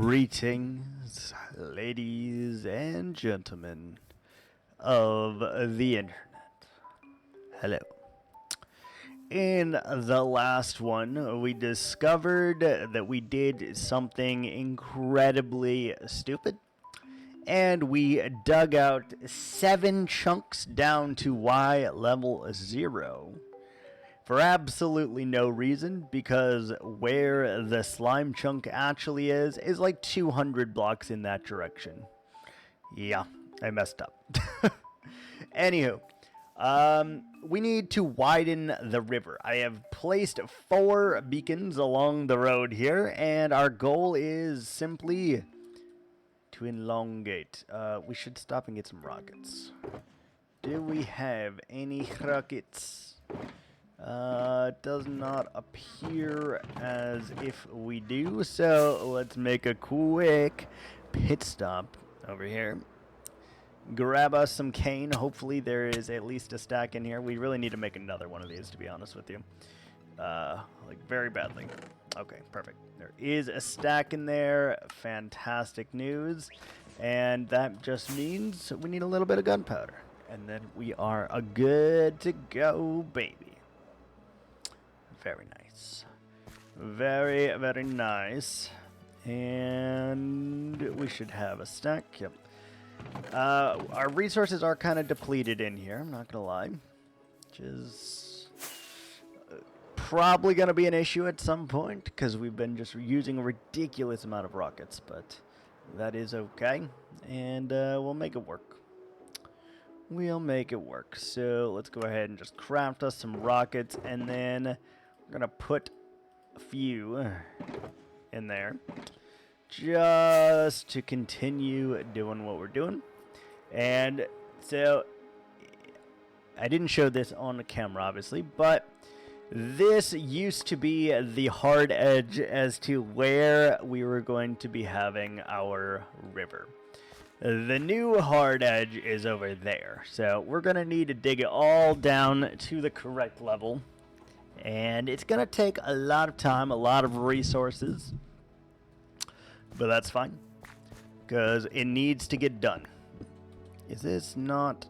Greetings, ladies and gentlemen of the internet. Hello. In the last one, we discovered that we did something incredibly stupid, and we dug out 7 chunks down to Y level 0. For absolutely no reason, because where the slime chunk actually is like 200 blocks in that direction. Yeah, I messed up. Anywho, we need to widen the river. I have placed 4 beacons along the road here, and our goal is simply to elongate. We should stop and get some rockets. Do we have any rockets? Does not appear as if we do, so let's make a quick pit stop over here. Grab us some cane. Hopefully there is at least a stack in here. We really need to make another one of these, to be honest with you. Like very badly. Okay, perfect. There is a stack in there. Fantastic news. And that just means we need a little bit of gunpowder. And then we are good to go, baby. Very nice. Very, very nice. And we should have a stack. Yep. Our resources are kind of depleted in here, I'm not gonna lie. Which is probably gonna be an issue at some point, because we've been just using a ridiculous amount of rockets, but that is okay. And we'll make it work. We'll make it work. So let's go ahead and just craft us some rockets, and then we're gonna put a few in there just to continue doing what we're doing. And so I didn't show this on the camera, obviously, but this used to be the hard edge as to where we were going to be having our river. The new hard edge is over there, so we're gonna need to dig it all down to the correct level. And it's going to take a lot of time, a lot of resources. But that's fine, because it needs to get done. Is this not...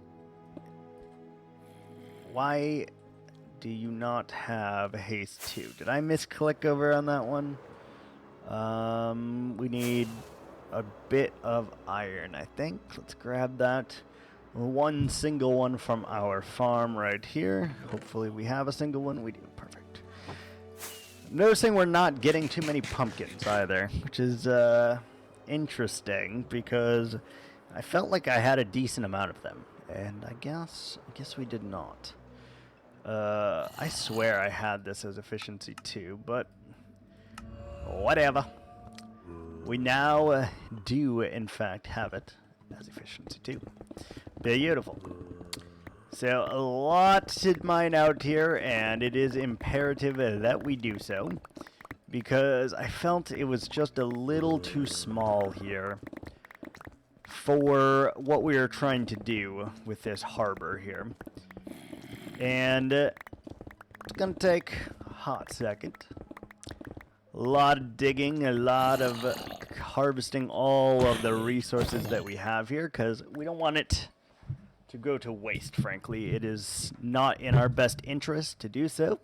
Why do you not have haste 2? Did I misclick over on that one? We need a bit of iron, I think. Let's grab that. One single one from our farm right here. Hopefully we have a single one. We do. Perfect. I'm noticing we're not getting too many pumpkins either, which is interesting, because I felt like I had a decent amount of them, and I guess we did not. I swear I had this as efficiency 2, but whatever. We now do in fact have it as efficiency 2. Beautiful. So a lot to mine out here, and it is imperative that we do so, because I felt it was just a little too small here for what we are trying to do with this harbor here. And it's gonna take a hot second. A lot of digging, a lot of harvesting all of the resources that we have here, because we don't want it to go to waste, frankly. It is not in our best interest to do so.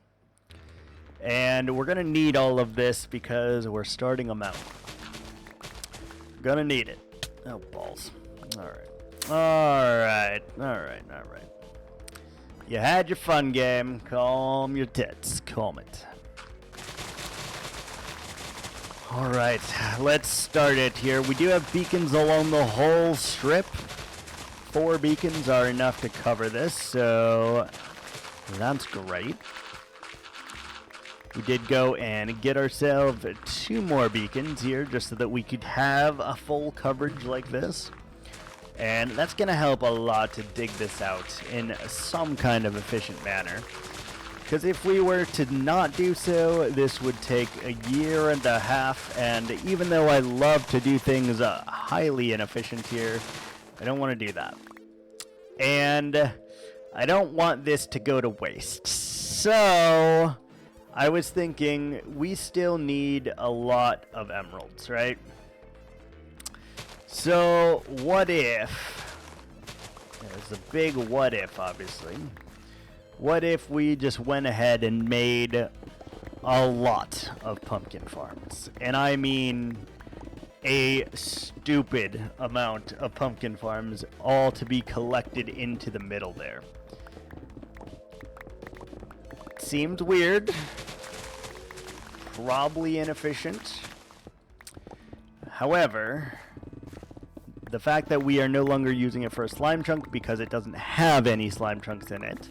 And we're going to need all of this because we're starting a mountain. Gonna need it. Oh, balls. Alright. You had your fun game. Calm your tits. Calm it. Alright, let's start it here. We do have beacons along the whole strip. 4 beacons are enough to cover this, so that's great. We did go and get ourselves 2 more beacons here just so that we could have a full coverage like this. And that's going to help a lot to dig this out in some kind of efficient manner. Because if we were to not do so, this would take a year and a half, and even though I love to do things highly inefficient here, I don't want to do that. And I don't want this to go to waste. So I was thinking we still need a lot of emeralds, right? So, what if... There's a big what if, obviously. What if we just went ahead and made a lot of pumpkin farms? And I mean a stupid amount of pumpkin farms, all to be collected into the middle there. Seemed weird. Probably inefficient. However, the fact that we are no longer using it for a slime chunk because it doesn't have any slime chunks in it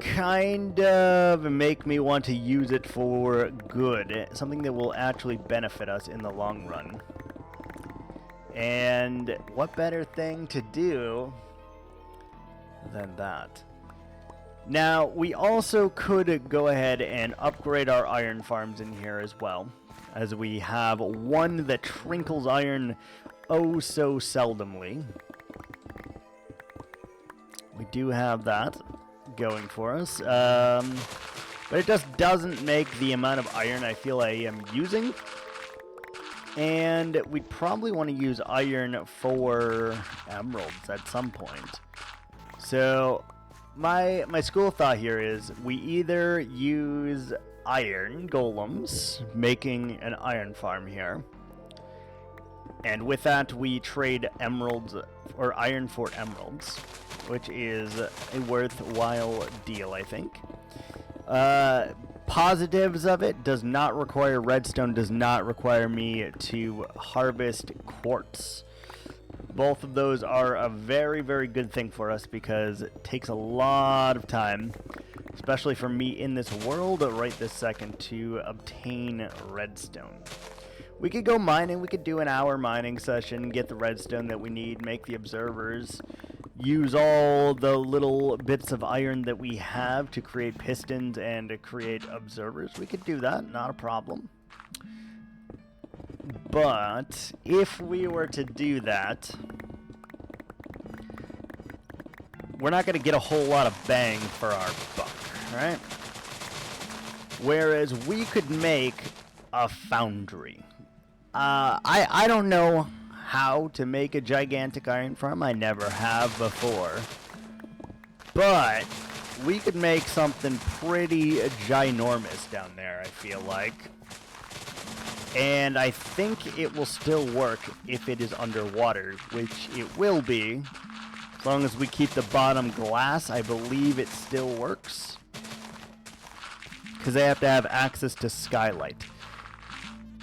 kind of make me want to use it for good, something that will actually benefit us in the long run. And what better thing to do than that? Now, we also could go ahead and upgrade our iron farms in here as well, as we have one that trinkles iron oh so seldomly. We do have that going for us, but it just doesn't make the amount of iron I feel I am using, and we probably want to use iron for emeralds at some point. So my school of thought here is we either use iron golems, making an iron farm here, and with that we trade emeralds or iron for emeralds, which is a worthwhile deal, I think. Positives of it: does not require redstone, does not require me to harvest quartz. Both of those are a very, very good thing for us because it takes a lot of time, especially for me in this world right this second, to obtain redstone. We could go mining, we could do an hour mining session, get the redstone that we need, make the observers, use all the little bits of iron that we have to create pistons and to create observers. We could do that, not a problem. But if we were to do that, we're not going to get a whole lot of bang for our buck, right? Whereas we could make a foundry. I don't know how to make a gigantic iron farm. I never have before. But we could make something pretty ginormous down there, I feel like. And I think it will still work if it is underwater, which it will be. As long as we keep the bottom glass, I believe it still works. Because they have to have access to skylight.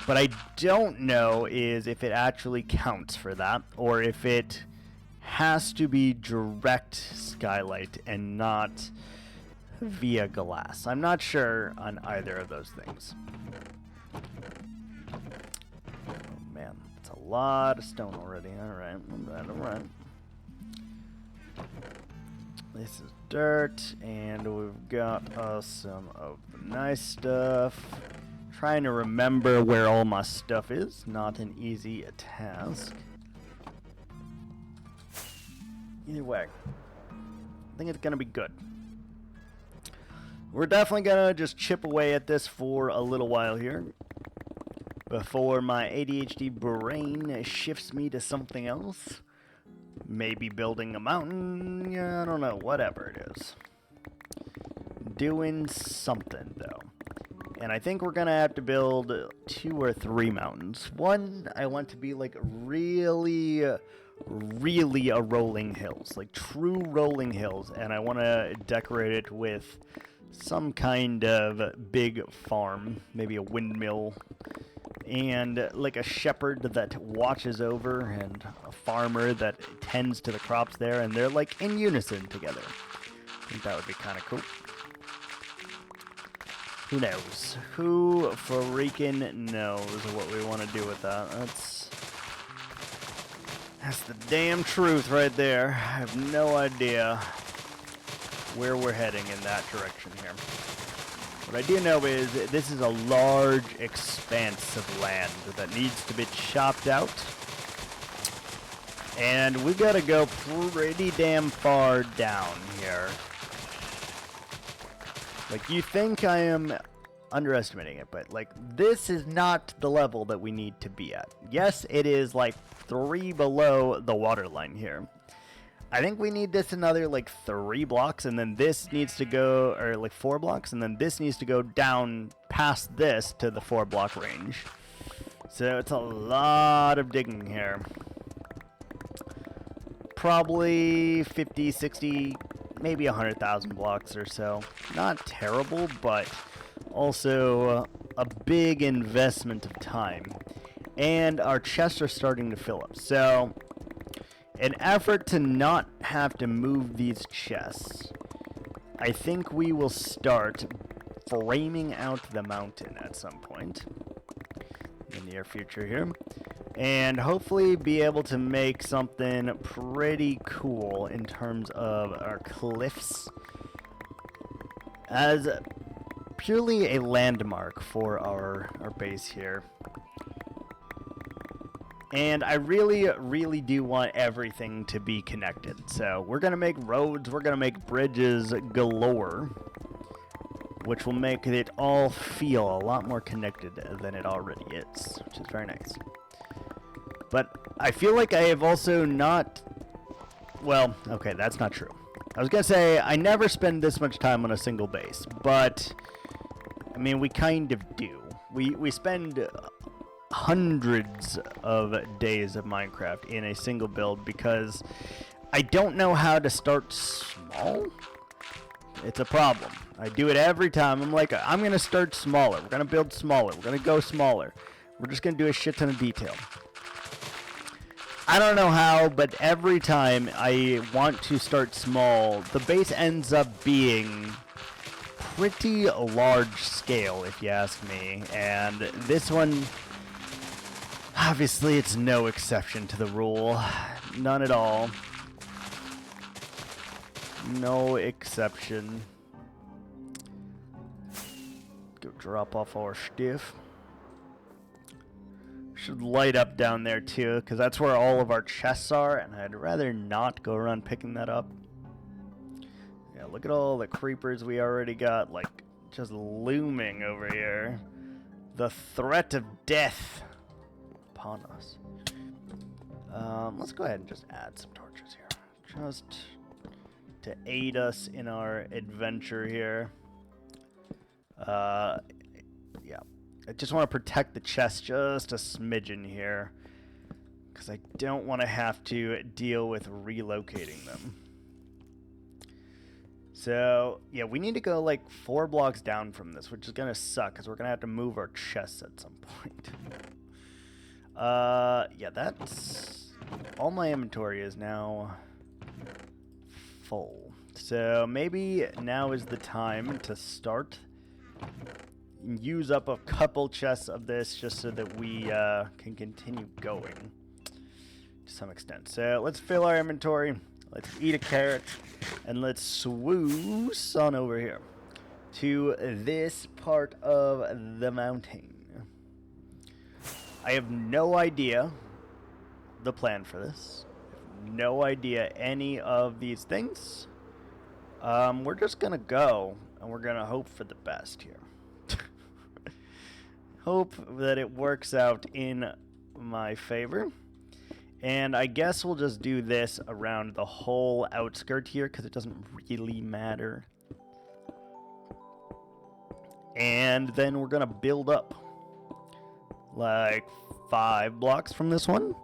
But I don't know is if it actually counts for that, or if it has to be direct skylight and not via glass. I'm not sure on either of those things. Oh man, that's a lot of stone already. Alright, alright. This is dirt, and we've got some of the nice stuff. Trying to remember where all my stuff is. Not an easy task. Either way, I think it's going to be good. We're definitely going to just chip away at this for a little while here before my ADHD brain shifts me to something else. Maybe building a mountain. Yeah, I don't know. Whatever it is. Doing something, though. And I think we're going to have to build 2 or 3 mountains. One, I want to be like really a rolling hills. Like true rolling hills. And I want to decorate it with some kind of big farm. Maybe a windmill. And like a shepherd that watches over. And a farmer that tends to the crops there. And they're like in unison together. I think that would be kind of cool. Who knows? Who freaking knows what we want to do with that? That's the damn truth right there. I have no idea where we're heading in that direction here. What I do know is this is a large expanse of land that needs to be chopped out. And we gotta go pretty damn far down here. Like, you think I am underestimating it, but like this is not the level that we need to be at. Yes, it is like 3 below the water line here. I think we need this another like 3 blocks, and then this needs to go, or like 4 blocks, and then this needs to go down past this to the 4 block range. So it's a lot of digging here. Probably 50, 60, maybe 100,000 blocks or so. Not terrible, but also a big investment of time. And our chests are starting to fill up. So in effort to not have to move these chests, I think we will start framing out the mountain at some point in the near future here, and hopefully be able to make something pretty cool in terms of our cliffs as purely a landmark for our base here. And I really do want everything to be connected. So we're going to make roads, we're going to make bridges galore, which will make it all feel a lot more connected than it already is, which is very nice. But I feel like I have also not... Well, okay, that's not true. I was going to say, I never spend this much time on a single base, but, I mean, we kind of do. We spend hundreds of days of Minecraft in a single build because I don't know how to start small. It's a problem. I do it every time. I'm like, I'm going to start smaller. We're going to build smaller. We're going to go smaller. We're just going to do a shit ton of detail. I don't know how, but every time I want to start small, the base ends up being pretty large scale, if you ask me. And this one, obviously, it's no exception to the rule. None at all. No exception. Go drop off our stuff. Should light up down there too, because that's where all of our chests are, and I'd rather not go around picking that up. Yeah, look at all the creepers we already got, like, just looming over here. The threat of death upon us. Let's go ahead and just add some torches here, just to aid us in our adventure here. Yeah. I just want to protect the chest just a smidgen here, because I don't want to have to deal with relocating them. So, yeah, we need to go like 4 blocks down from this, which is going to suck, because we're going to have to move our chests at some point. Yeah, that's... all my inventory is now full. So maybe now is the time to start... use up a couple chests of this just so that we can continue going to some extent. So let's fill our inventory, let's eat a carrot, and let's swoosh on over here to this part of the mountain. I have no idea the plan for this. I have no idea any of these things. We're just gonna go and we're gonna hope for the best here. Hope that it works out in my favor. And I guess we'll just do this around the whole outskirt here, because it doesn't really matter. And then we're going to build up like 5 blocks from this one,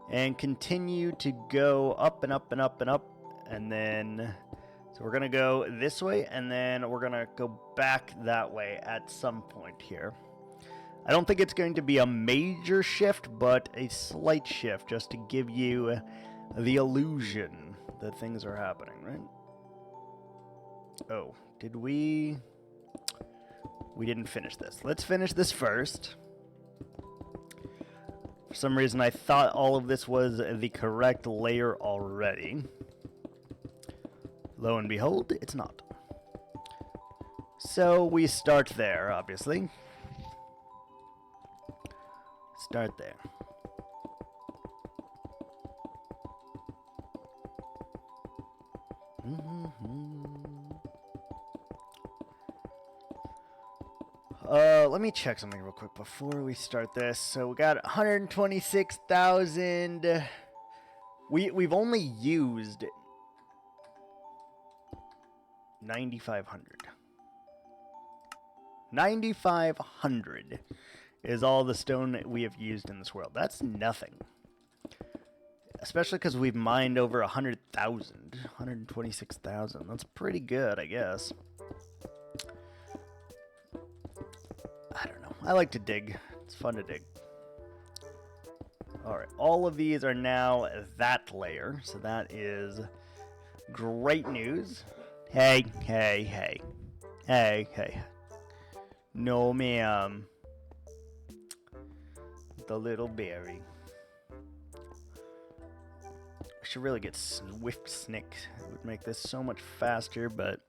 and continue to go up and up and up and up. And then, so we're going to go this way, and then we're going to go back that way at some point here. I don't think it's going to be a major shift, but a slight shift, just to give you the illusion that things are happening, right? Oh, did we... we didn't finish this. Let's finish this first. For some reason, I thought all of this was the correct layer already. Lo and behold, it's not. So we start there, obviously. Start there. Let me check something real quick before we start this. So we got 126,000. We've only used 9,500. 9,500 is all the stone that we have used in this world. That's nothing. Especially because we've mined over 100,000. 126,000. That's pretty good, I guess. I don't know. I like to dig. It's fun to dig. Alright, all of these are now that layer, so that is great news. Hey, hey, hey. Hey, hey. No, ma'am. The little berry. I should really get Swift Snick. It would make this so much faster, but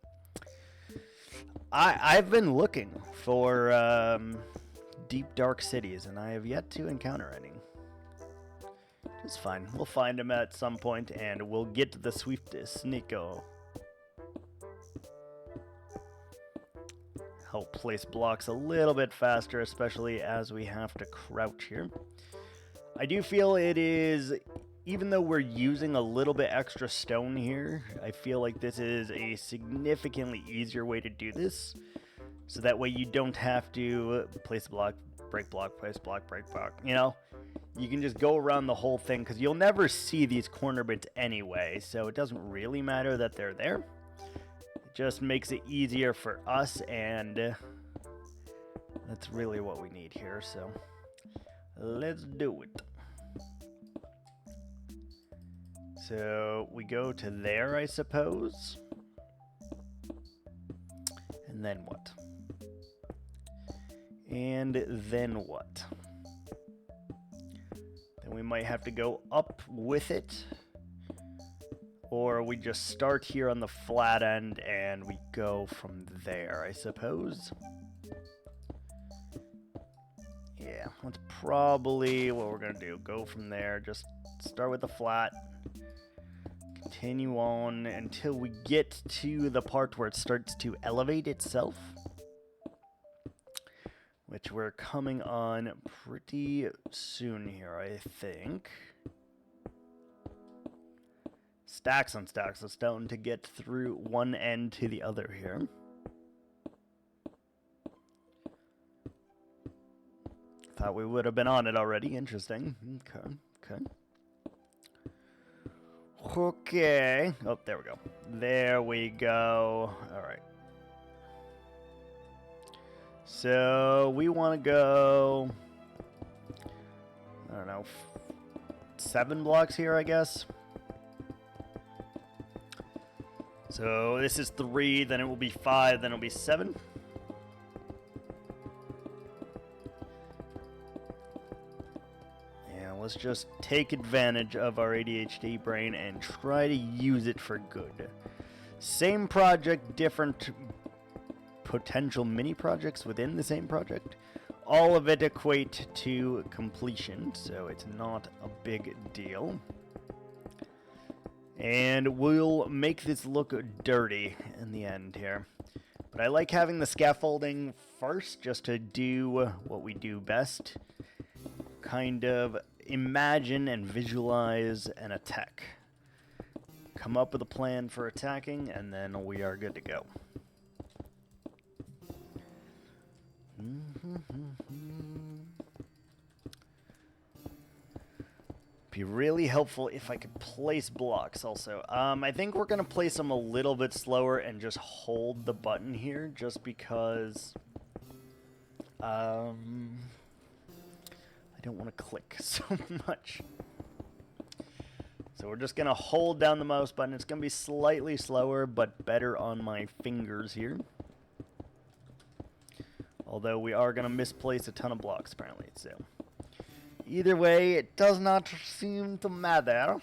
I've been looking for deep, dark cities, and I have yet to encounter any. It's fine. We'll find them at some point, and we'll get the Swift Snicko. Help place blocks a little bit faster, especially as we have to crouch here. I do feel it is, even though we're using a little bit extra stone here, I feel like this is a significantly easier way to do this. So that way you don't have to place a block, break block, place block, break block, you know? You can just go around the whole thing, because you'll never see these corner bits anyway, so it doesn't really matter that they're there. It just makes it easier for us, and that's really what we need here, so let's do it. So we go to there, I suppose. And then what? And then what? Then we might have to go up with it. Or we just start here on the flat end and we go from there, I suppose. Yeah, that's probably what we're going to do. Go from there, just start with the flat. Continue on until we get to the part where it starts to elevate itself. Which we're coming on pretty soon here, I think. Stacks on stacks of stone to get through one end to the other here. Thought we would have been on it already. Interesting. Okay, okay. Okay. Oh, there we go. There we go. All right. So we want to go, I don't know, 7 blocks here, I guess. So this is 3, then it will be 5, then it will be 7. Yeah, let's just take advantage of our ADHD brain and try to use it for good. Same project, different potential mini projects within the same project. All of it equate to completion, so it's not a big deal. And we'll make this look dirty in the end here. But I like having the scaffolding first just to do what we do best. Kind of imagine and visualize an attack. Come up with a plan for attacking, and then we are good to go. Be really helpful if I could place blocks also. I think we're going to place them a little bit slower and just hold the button here just because I don't want to click so much. So we're just going to hold down the mouse button. It's going to be slightly slower but better on my fingers here. Although we are going to misplace a ton of blocks apparently, so either way, it does not seem to matter.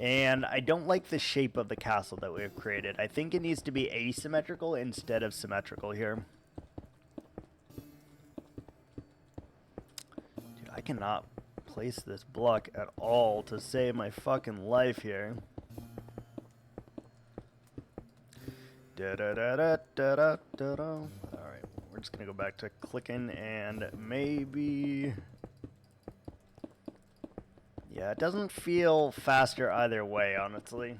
And I don't like the shape of the castle that we have created. I think it needs to be asymmetrical instead of symmetrical here. Dude, I cannot place this block at all to save my fucking life here. Da da da da da da da. All just gonna go back to clicking and maybe... Yeah, it doesn't feel faster either way, honestly.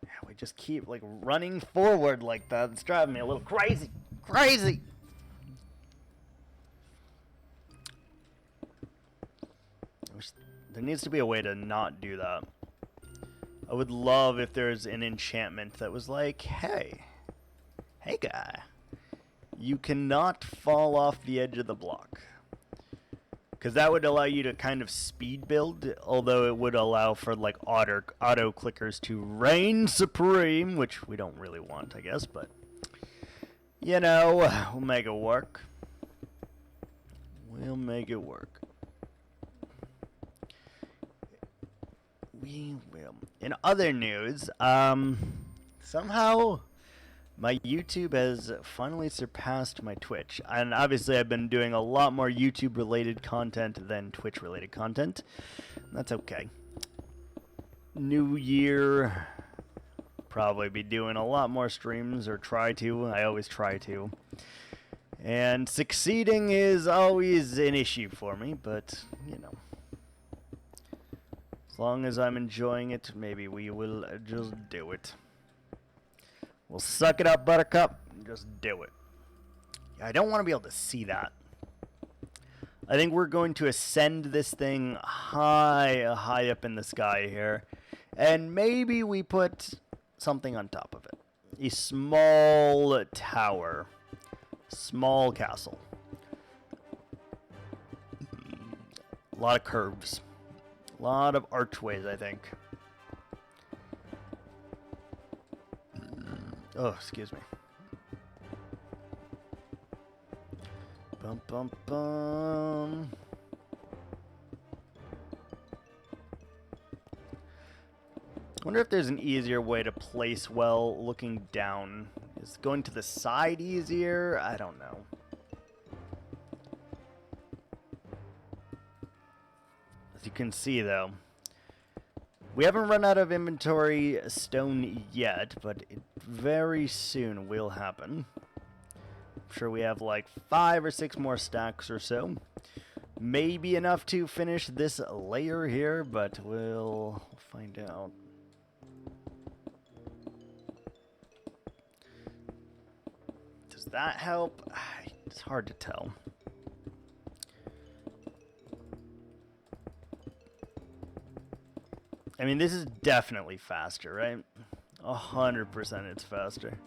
Yeah, we just keep, like, running forward like that. It's driving me a little crazy. Crazy! There needs to be a way to not do that. I would love if there's an enchantment that was like, hey guy, you cannot fall off the edge of the block. Because that would allow you to kind of speed build, although it would allow for like auto clickers to reign supreme, which we don't really want, I guess, but you know, we'll make it work. We'll make it work. We will. In other news, somehow my YouTube has finally surpassed my Twitch. And obviously I've been doing a lot more YouTube related content than Twitch related content. That's okay. New year, probably be doing a lot more streams, or try to. I always try to. And succeeding is always an issue for me, but you know. As long as I'm enjoying it, maybe we will just do it. We'll suck it up, Buttercup, and just do it. I don't want to be able to see that. I think we're going to ascend this thing high up in the sky here. And maybe we put something on top of it. A small tower. Small castle. A lot of curves. A lot of archways, I think. Oh, excuse me. Bum, bum, bum. I wonder if there's an easier way to place well looking down. Is going to the side easier? I don't know. As you can see, though, we haven't run out of inventory stone yet, but it very soon will happen. I'm sure we have like 5 or 6 more stacks or so. Maybe enough to finish this layer here, but we'll find out. Does that help? It's hard to tell. I mean, this is definitely faster, right? 100% it's faster.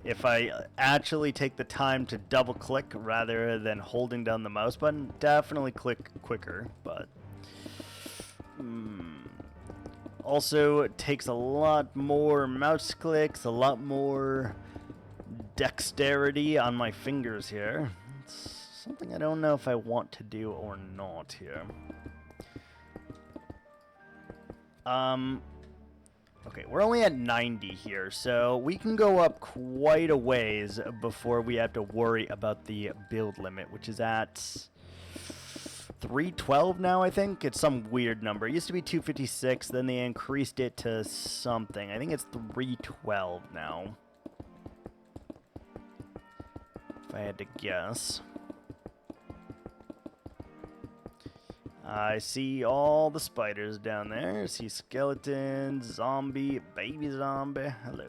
If I actually take the time to double click rather than holding down the mouse button, definitely click quicker, but also it takes a lot more mouse clicks, a lot more dexterity on my fingers here. It's something I don't know if I want to do or not here. Okay, we're only at 90 here, so we can go up quite a ways before we have to worry about the build limit, which is at 312 now, I think. It's some weird number. It used to be 256, then they increased it to something. I think it's 312 now, if I had to guess. I see all the spiders down there. I see skeletons, zombie, baby zombie. Hello.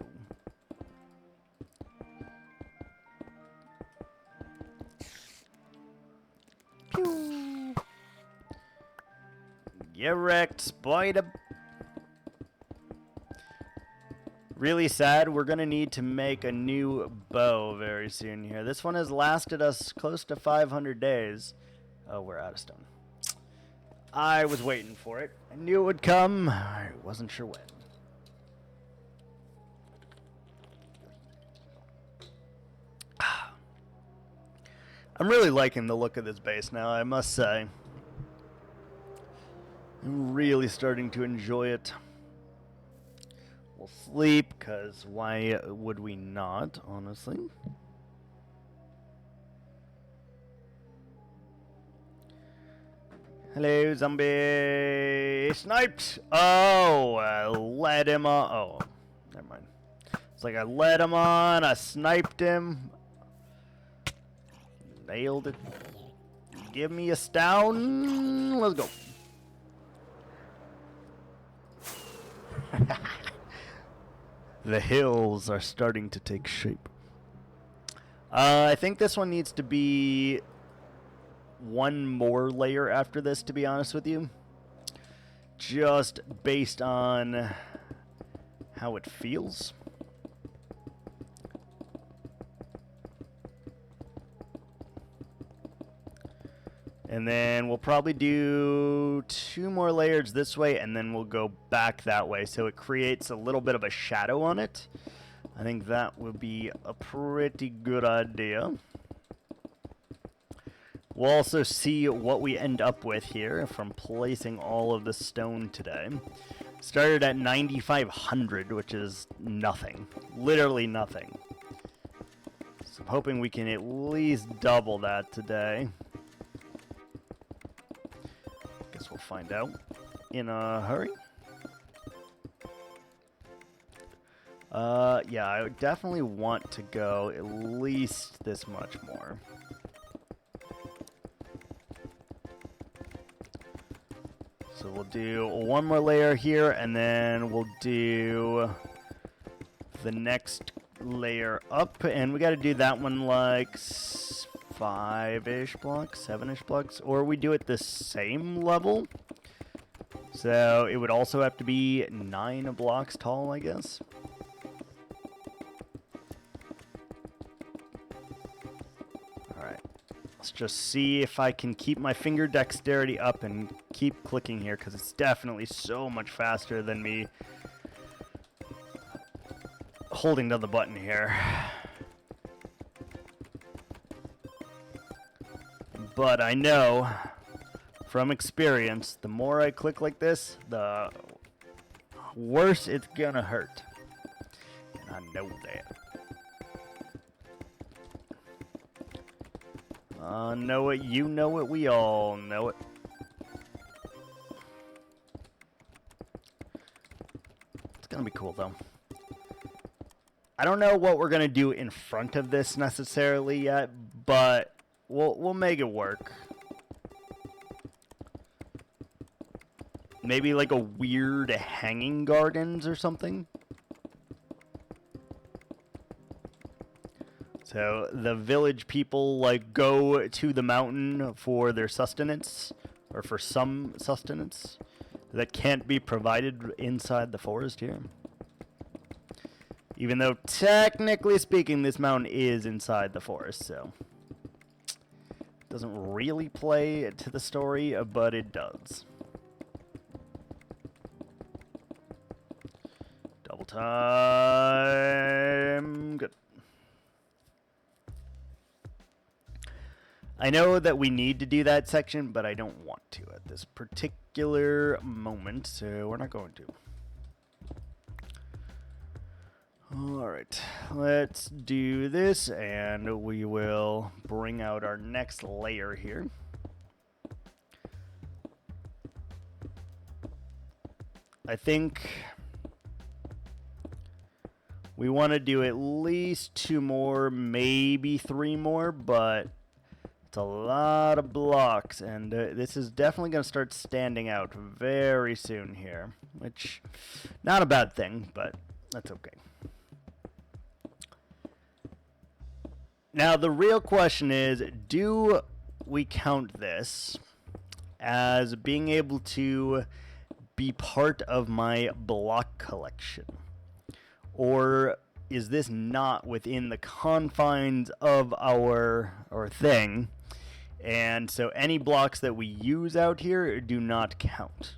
Pew. Get wrecked, spider. Really sad. We're going to need to make a new bow very soon here. This one has lasted us close to 500 days. Oh, we're out of stone. I was waiting for it. I knew it would come. I wasn't sure when. I'm really liking the look of this base now, I must say. I'm really starting to enjoy it. We'll sleep, because why would we not, honestly? Hello, zombie. Sniped. Oh, I led him on. Oh, never mind. It's like I led him on. I sniped him. Nailed it. Give me a stone. Let's go. The hills are starting to take shape. I think this one needs to be one more layer after this, to be honest with you. Just based on how it feels. And then we'll probably do 2 more layers this way, and then we'll go back that way, so it creates a little bit of a shadow on it. I think that would be a pretty good idea. We'll also see what we end up with here from placing all of the stone today. Started at 9,500, which is nothing. Literally nothing. So I'm hoping we can at least double that today. We'll find out in a hurry. Yeah, I would definitely want to go at least this much more. So we'll do 1 more layer here, and then we'll do the next layer up, and we got to do that one like 5-ish blocks, 7-ish blocks, or we do it the same level. So it would also have to be 9 blocks tall, I guess. Alright. Let's just see if I can keep my finger dexterity up and keep clicking here, because it's definitely so much faster than me holding down the button here. But I know from experience, the more I click like this, the worse it's gonna hurt. And I know that. I know it, you know it, we all know it. It's gonna be cool though. I don't know what we're gonna do in front of this necessarily yet, but we'll make it work. Maybe like a weird hanging gardens or something. So the village people like go to the mountain for their sustenance, or for some sustenance that can't be provided inside the forest here. Even though technically speaking this mountain is inside the forest, so doesn't really play to the story, but it does. Double time. Good. I know that we need to do that section, but I don't want to at this particular moment, so we're not going to. Alright, let's do this, and we will bring out our next layer here. I think we want to do at least 2 more, maybe 3 more, but it's a lot of blocks, and this is definitely going to start standing out very soon here, which, not a bad thing, but that's okay. Now, the real question is, do we count this as being able to be part of my block collection? Or is this not within the confines of our thing? And so any blocks that we use out here do not count.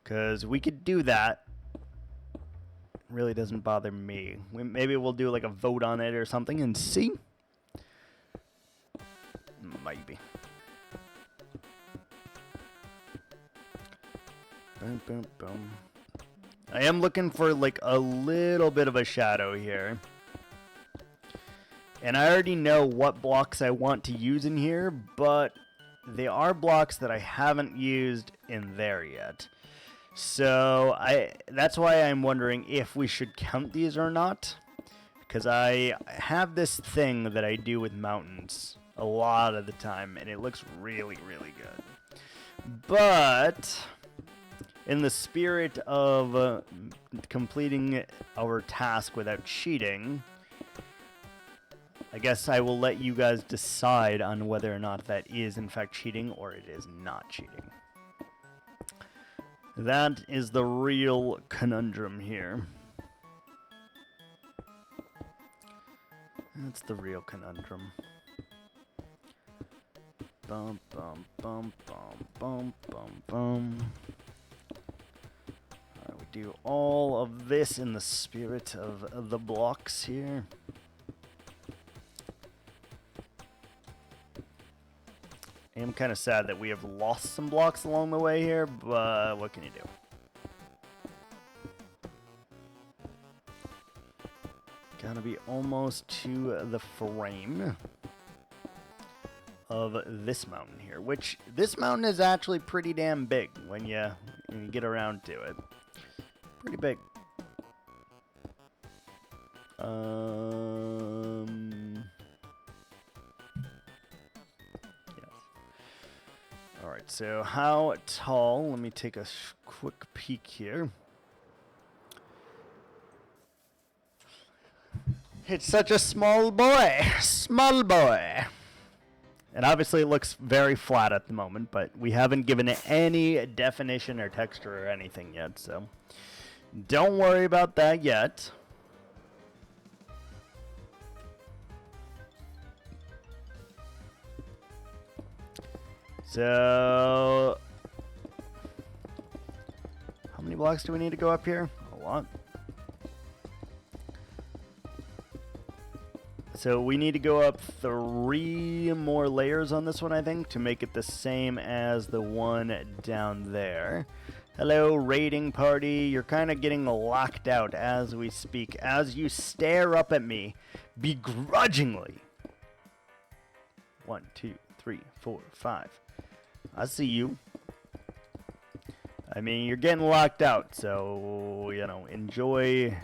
Because we could do that. Really doesn't bother me. Maybe we'll do like a vote on it or something and see. Maybe. Boom, boom, boom. I am looking for like a little bit of a shadow here. And I already know what blocks I want to use in here, but they are blocks that I haven't used in there yet. So that's why I'm wondering if we should count these or not. Because I have this thing that I do with mountains a lot of the time, and it looks really, really good. But in the spirit of completing our task without cheating, I guess I will let you guys decide on whether or not that is in fact cheating or it is not cheating. That is the real conundrum here. That's the real conundrum. Bum, bum, bum, bum, bum, bum, bum. Alright, we do all of this in the spirit of the blocks here. I am kind of sad that we have lost some blocks along the way here, but what can you do? Gotta be almost to the frame of this mountain here, which this mountain is actually pretty damn big when you get around to it. Pretty big. Yes. Alright, so how tall? Let me take a quick peek here. It's such a small boy. Small boy. And obviously it looks very flat at the moment, but we haven't given it any definition or texture or anything yet, so don't worry about that yet. So, how many blocks do we need to go up here? A lot. So we need to go up 3 more layers on this one, I think, to make it the same as the one down there. Hello, raiding party. You're kind of getting locked out as we speak, as you stare up at me begrudgingly. 1, 2, 3, 4, 5. I see you. I mean, you're getting locked out, so, you know, enjoy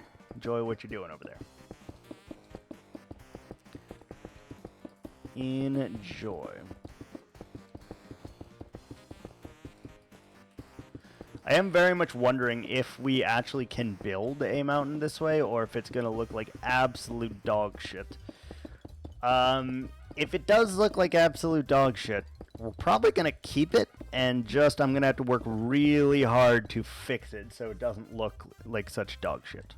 what you're doing over there. Enjoy. I am very much wondering if we actually can build a mountain this way, or if it's going to look like absolute dog shit. If it does look like absolute dog shit, we're probably going to keep it, and just I'm going to have to work really hard to fix it so it doesn't look like such dog shit.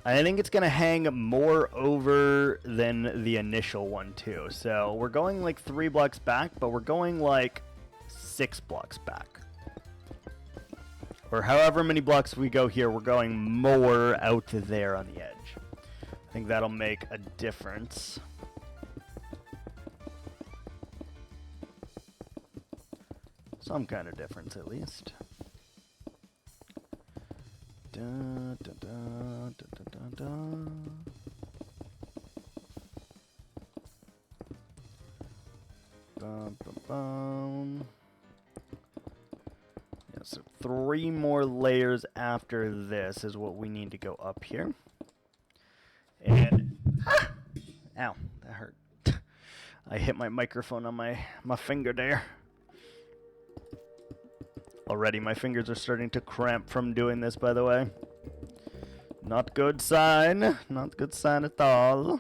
I think it's going to hang more over than the initial one, too. So we're going like 3 blocks back, but we're going like 6 blocks back. Or however many blocks we go here, we're going more out there on the edge. I think that'll make a difference. Some kind of difference, at least. Da, da, da, da, da, da, da. Bum, bum, bum. Yeah, so 3 more layers after this is what we need to go up here. And ow, that hurt. I hit my microphone on my finger there. Already my fingers are starting to cramp from doing this, by the way. Not good sign. Not good sign at all.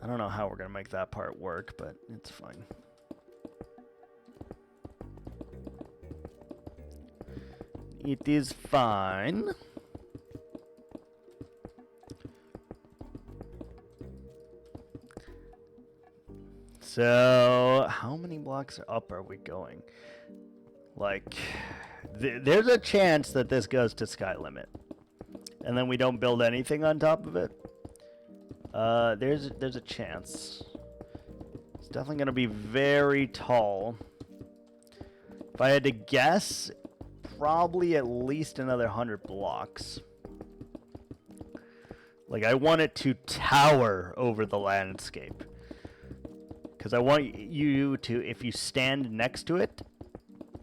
I don't know how we're going to make that part work, but it's fine. It is fine. So, how many blocks up are we going? Like, there's a chance that this goes to sky limit. And then we don't build anything on top of it. There's a chance. It's definitely going to be very tall. If I had to guess, probably at least another 100 blocks. Like, I want it to tower over the landscape. Because I want you to, if you stand next to it,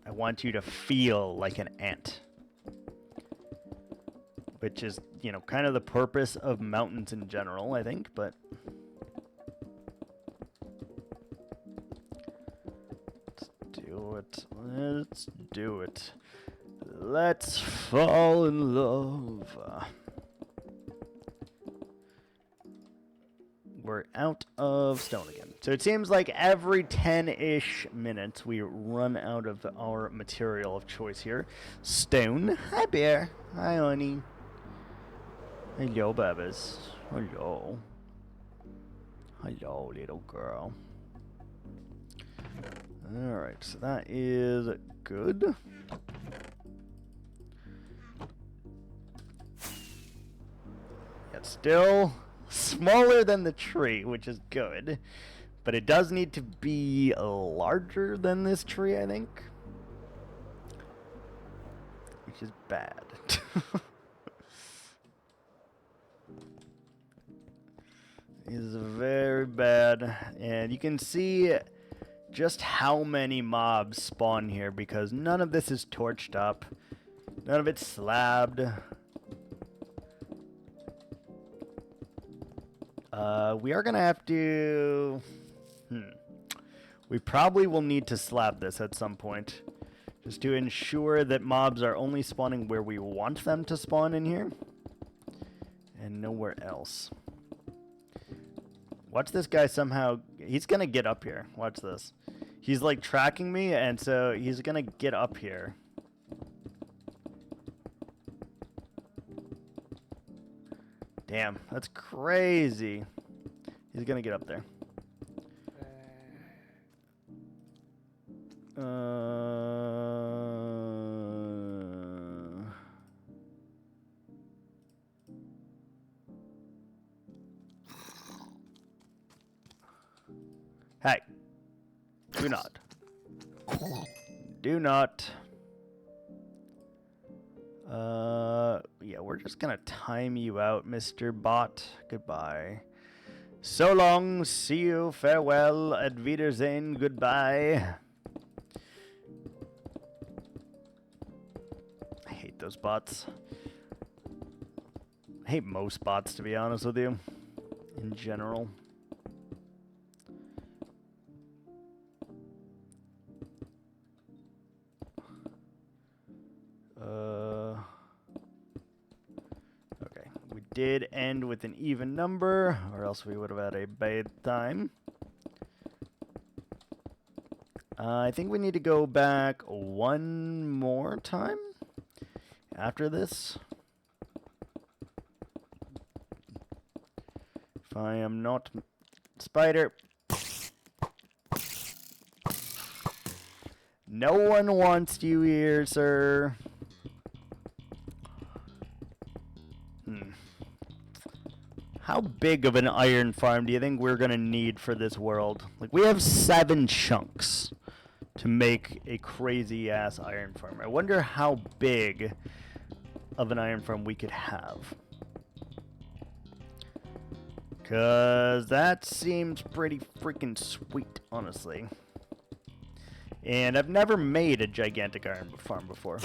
I want you to feel like an ant. Which is, you know, kind of the purpose of mountains in general, I think, but... Let's do it. Let's do it. Let's fall in love. We're out of stone again. So it seems like every 10-ish minutes we run out of our material of choice here. Stone. Hi, bear. Hi, honey. Hello, babies. Hello. Hello, little girl. Alright, so that is good. It's still smaller than the tree, which is good. But it does need to be larger than this tree, I think. Which is bad. Is very bad. And you can see just how many mobs spawn here because none of this is torched up. None of it's slabbed. We are gonna have to... We probably will need to slab this at some point. Just to ensure that mobs are only spawning where we want them to spawn in here. And nowhere else. Watch this guy somehow... He's gonna get up here. Watch this. He's like tracking me, and so he's gonna get up here. Damn, that's crazy. He's gonna get up there. Hey. Do not. Do not. Yeah, we're just gonna time you out, Mr. Bot. Goodbye. So long, see you, farewell, at Wiedersehen, goodbye. I hate those bots. I hate most bots, to be honest with you, in general. Okay, we did end with an even number, or else we would have had a bad time. I think we need to go back one more time after this. If I am not spider. No one wants you here, sir. How big of an iron farm do you think we're gonna need for this world? Like, we have 7 chunks to make a crazy ass iron farm. I wonder how big of an iron farm we could have. 'Cause that seems pretty freaking sweet, honestly. And I've never made a gigantic iron farm before.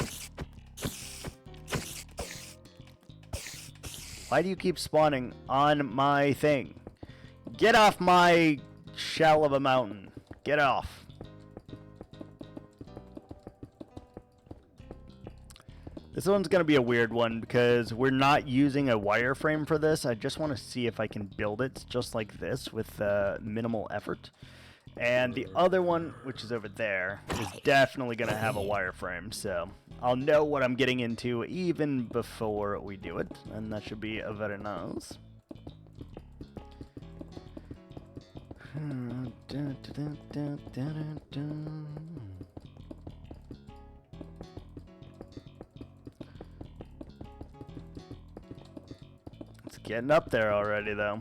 Why do you keep spawning on my thing? Get off my shell of a mountain. Get off. This one's going to be a weird one because we're not using a wireframe for this. I just want to see if I can build it just like this with minimal effort. And the other one, which is over there, is definitely going to have a wireframe. So I'll know what I'm getting into even before we do it. And that should be very nice. It's getting up there already, though.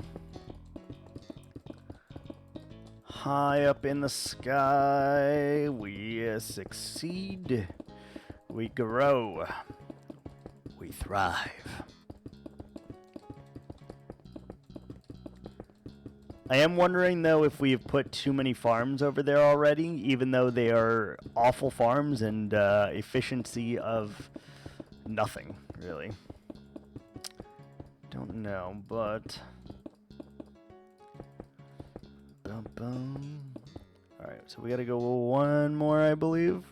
High up in the sky, we succeed. We grow. We thrive. I am wondering, though, if we've put too many farms over there already, even though they are awful farms and efficiency of nothing, really. Don't know, but... Alright, so we gotta go one more, I believe.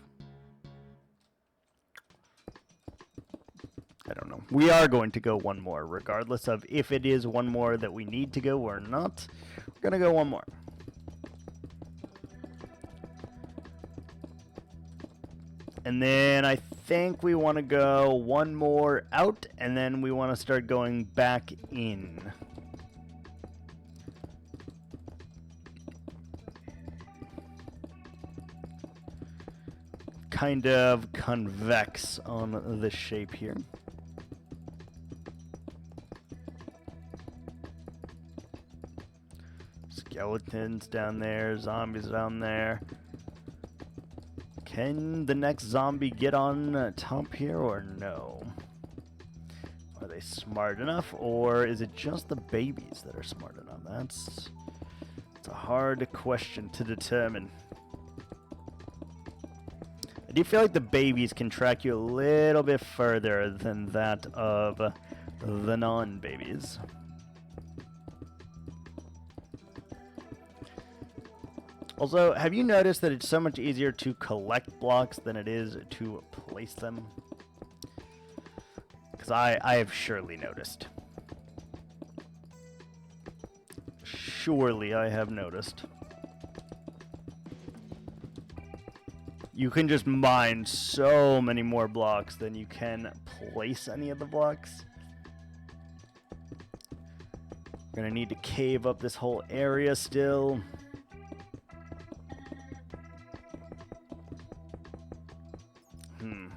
I don't know. We are going to go one more, regardless of if it is one more that we need to go or not. We're gonna go one more. And then I think we want to go one more out, and then we want to start going back in. Kind of convex on the shape here. Skeletons down there, zombies down there. Can the next zombie get on top here or no? Are they smart enough, or is it just the babies that are smart enough? That's a hard question to determine. I do feel like the babies can track you a little bit further than that of the non-babies. Also, have you noticed that it's so much easier to collect blocks than it is to place them? Because I have surely noticed. Surely I have noticed. You can just mine so many more blocks than you can place any of the blocks. We're gonna need to cave up this whole area still.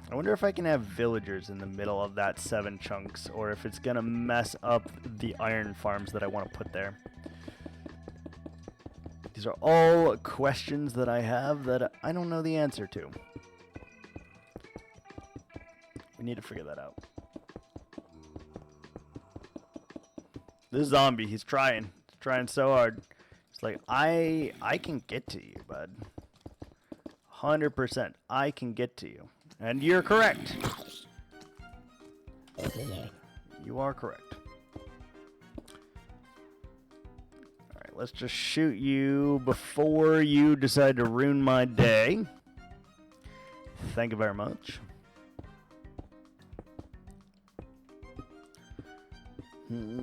I wonder if I can have villagers in the middle of that 7 chunks, or if it's gonna mess up the iron farms that I want to put there. These are all questions that I have that I don't know the answer to. We need to figure that out. This zombie, he's trying so hard. It's like, I can get to you, bud. 100%, I can get to you. And you're correct. You are correct. Alright, let's just shoot you before you decide to ruin my day. Thank you very much. Alright,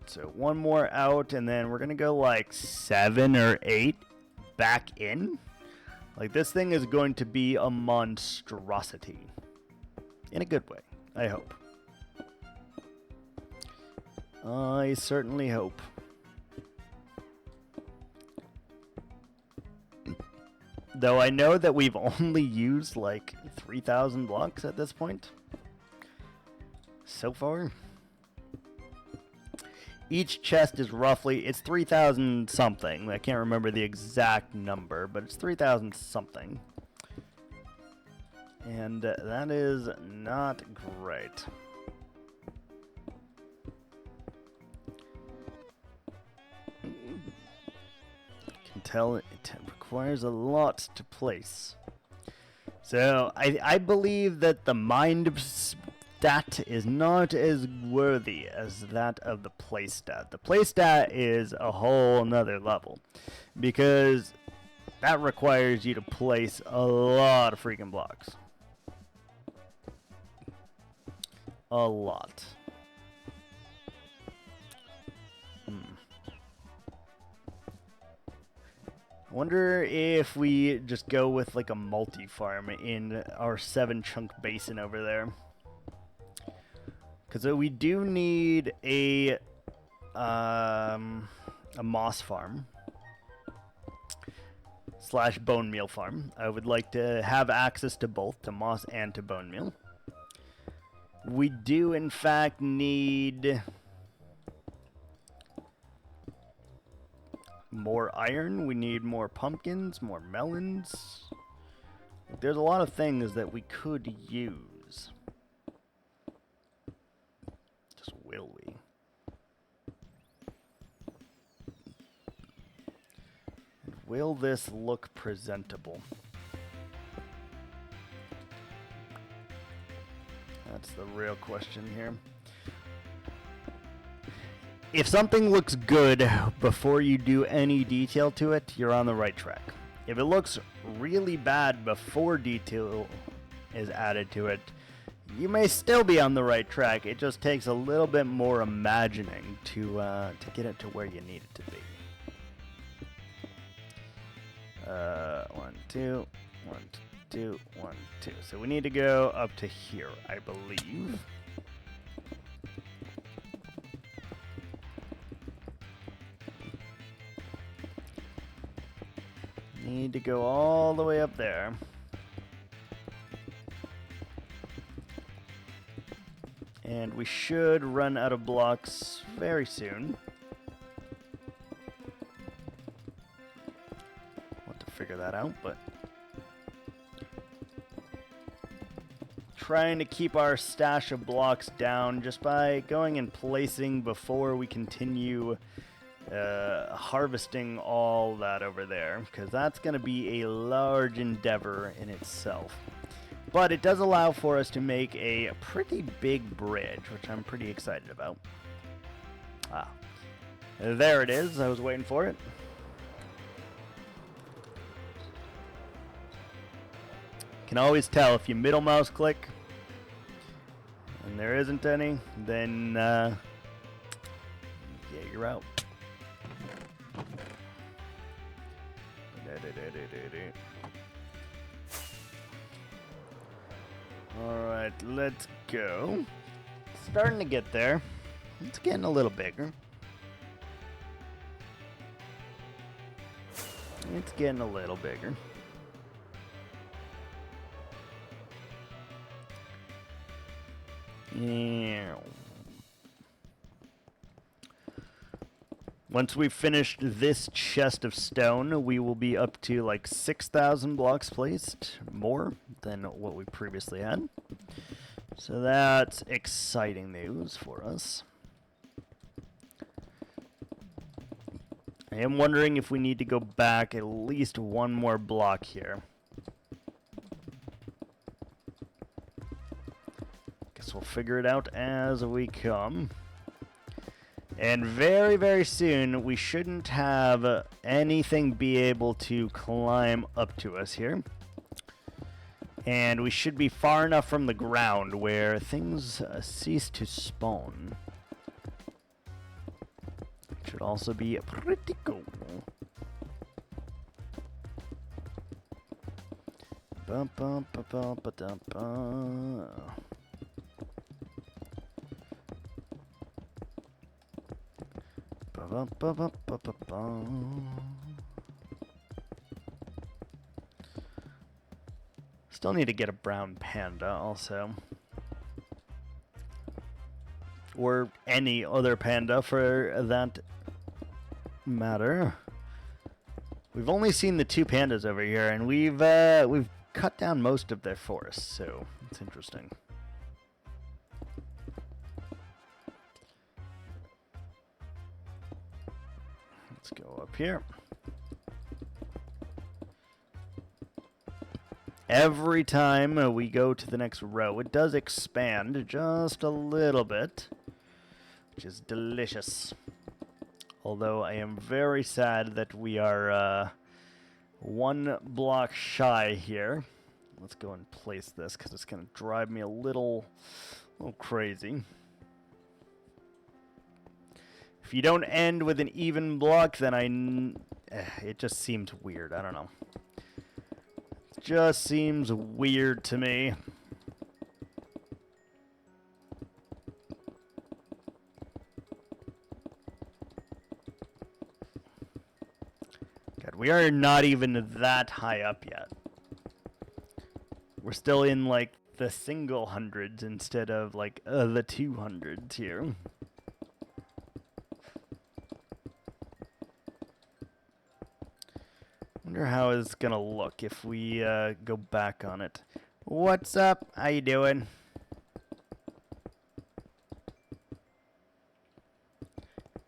so one more out, and then we're gonna go like 7 or 8 back in. Like, this thing is going to be a monstrosity. In a good way, I hope. I certainly hope. Though I know that we've only used like 3,000 blocks at this point. So far. Each chest is roughly, it's 3,000 something. I can't remember the exact number, but it's 3,000 something. And that is not great. You can tell it requires a lot to place. So I believe that the mind stat is not as worthy as that of the play stat. The play stat is a whole nother level, because that requires you to place a lot of freaking blocks. A lot. I wonder if we just go with like a multi-farm in our 7-chunk basin over there. Because we do need a moss farm / bone meal farm. I would like to have access to both, to moss and to bone meal. We do in fact need more iron. We need more pumpkins, more melons. There's a lot of things that we could use. Just will we? Will this look presentable? That's the real question here. If something looks good before you do any detail to it, you're on the right track. If it looks really bad before detail is added to it, you may still be on the right track. It just takes a little bit more imagining to get it to where you need it to be. 1, 2, 1, 2, 1, 2. So we need to go up to here, I believe. Need to go all the way up there. And we should run out of blocks very soon. Want to figure that out, but trying to keep our stash of blocks down just by going and placing before we continue harvesting all that over there, because that's going to be a large endeavor in itself. But it does allow for us to make a pretty big bridge, which I'm pretty excited about. Ah, there it is. I was waiting for it. Can always tell if you middle mouse click and there isn't any, then yeah, you're out. Alright, let's go. Starting to get there. It's getting a little bigger. It's getting a little bigger. Yeah. Once we've finished this chest of stone, we will be up to like 6,000 blocks placed, more than what we previously had. So that's exciting news for us. I am wondering if we need to go back at least one more block here. Guess we'll figure it out as we come. And very, very soon, we shouldn't have anything be able to climb up to us here. And we should be far enough from the ground where things cease to spawn. Should also be pretty cool. Bum, bum, ba, bum, ba, dum, ba. Still need to get a brown panda also. Or any other panda for that matter. We've only seen the 2 pandas over here, and we've cut down most of their forests, so it's interesting. Let's go up here. Every time we go to the next row, it does expand just a little bit, which is delicious. Although I am very sad that we are 1 block shy here. Let's go and place this because it's going to drive me a little crazy. If you don't end with an even block, then it just seems weird. I don't know. It just seems weird to me. God, we are not even that high up yet. We're still in like the single hundreds instead of like the 200s here. Wonder how it's gonna look if we go back on it. What's up? How you doing?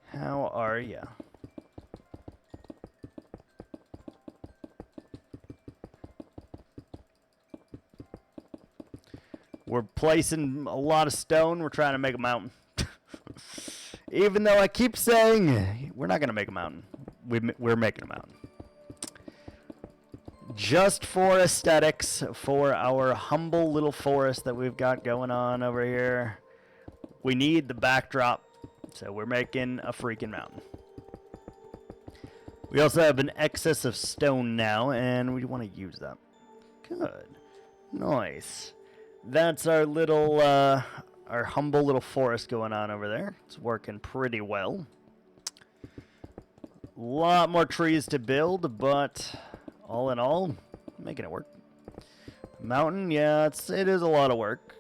How are ya? We're placing a lot of stone. We're trying to make a mountain. Even though I keep saying we're not going to make a mountain. We're making a mountain. Just for aesthetics, for our humble little forest that we've got going on over here. We need the backdrop, so we're making a freaking mountain. We also have an excess of stone now, and we want to use that. Good. Nice. That's our little, our humble little forest going on over there. It's working pretty well. A lot more trees to build, but all in all, making it work. Mountain, yeah, it is a lot of work.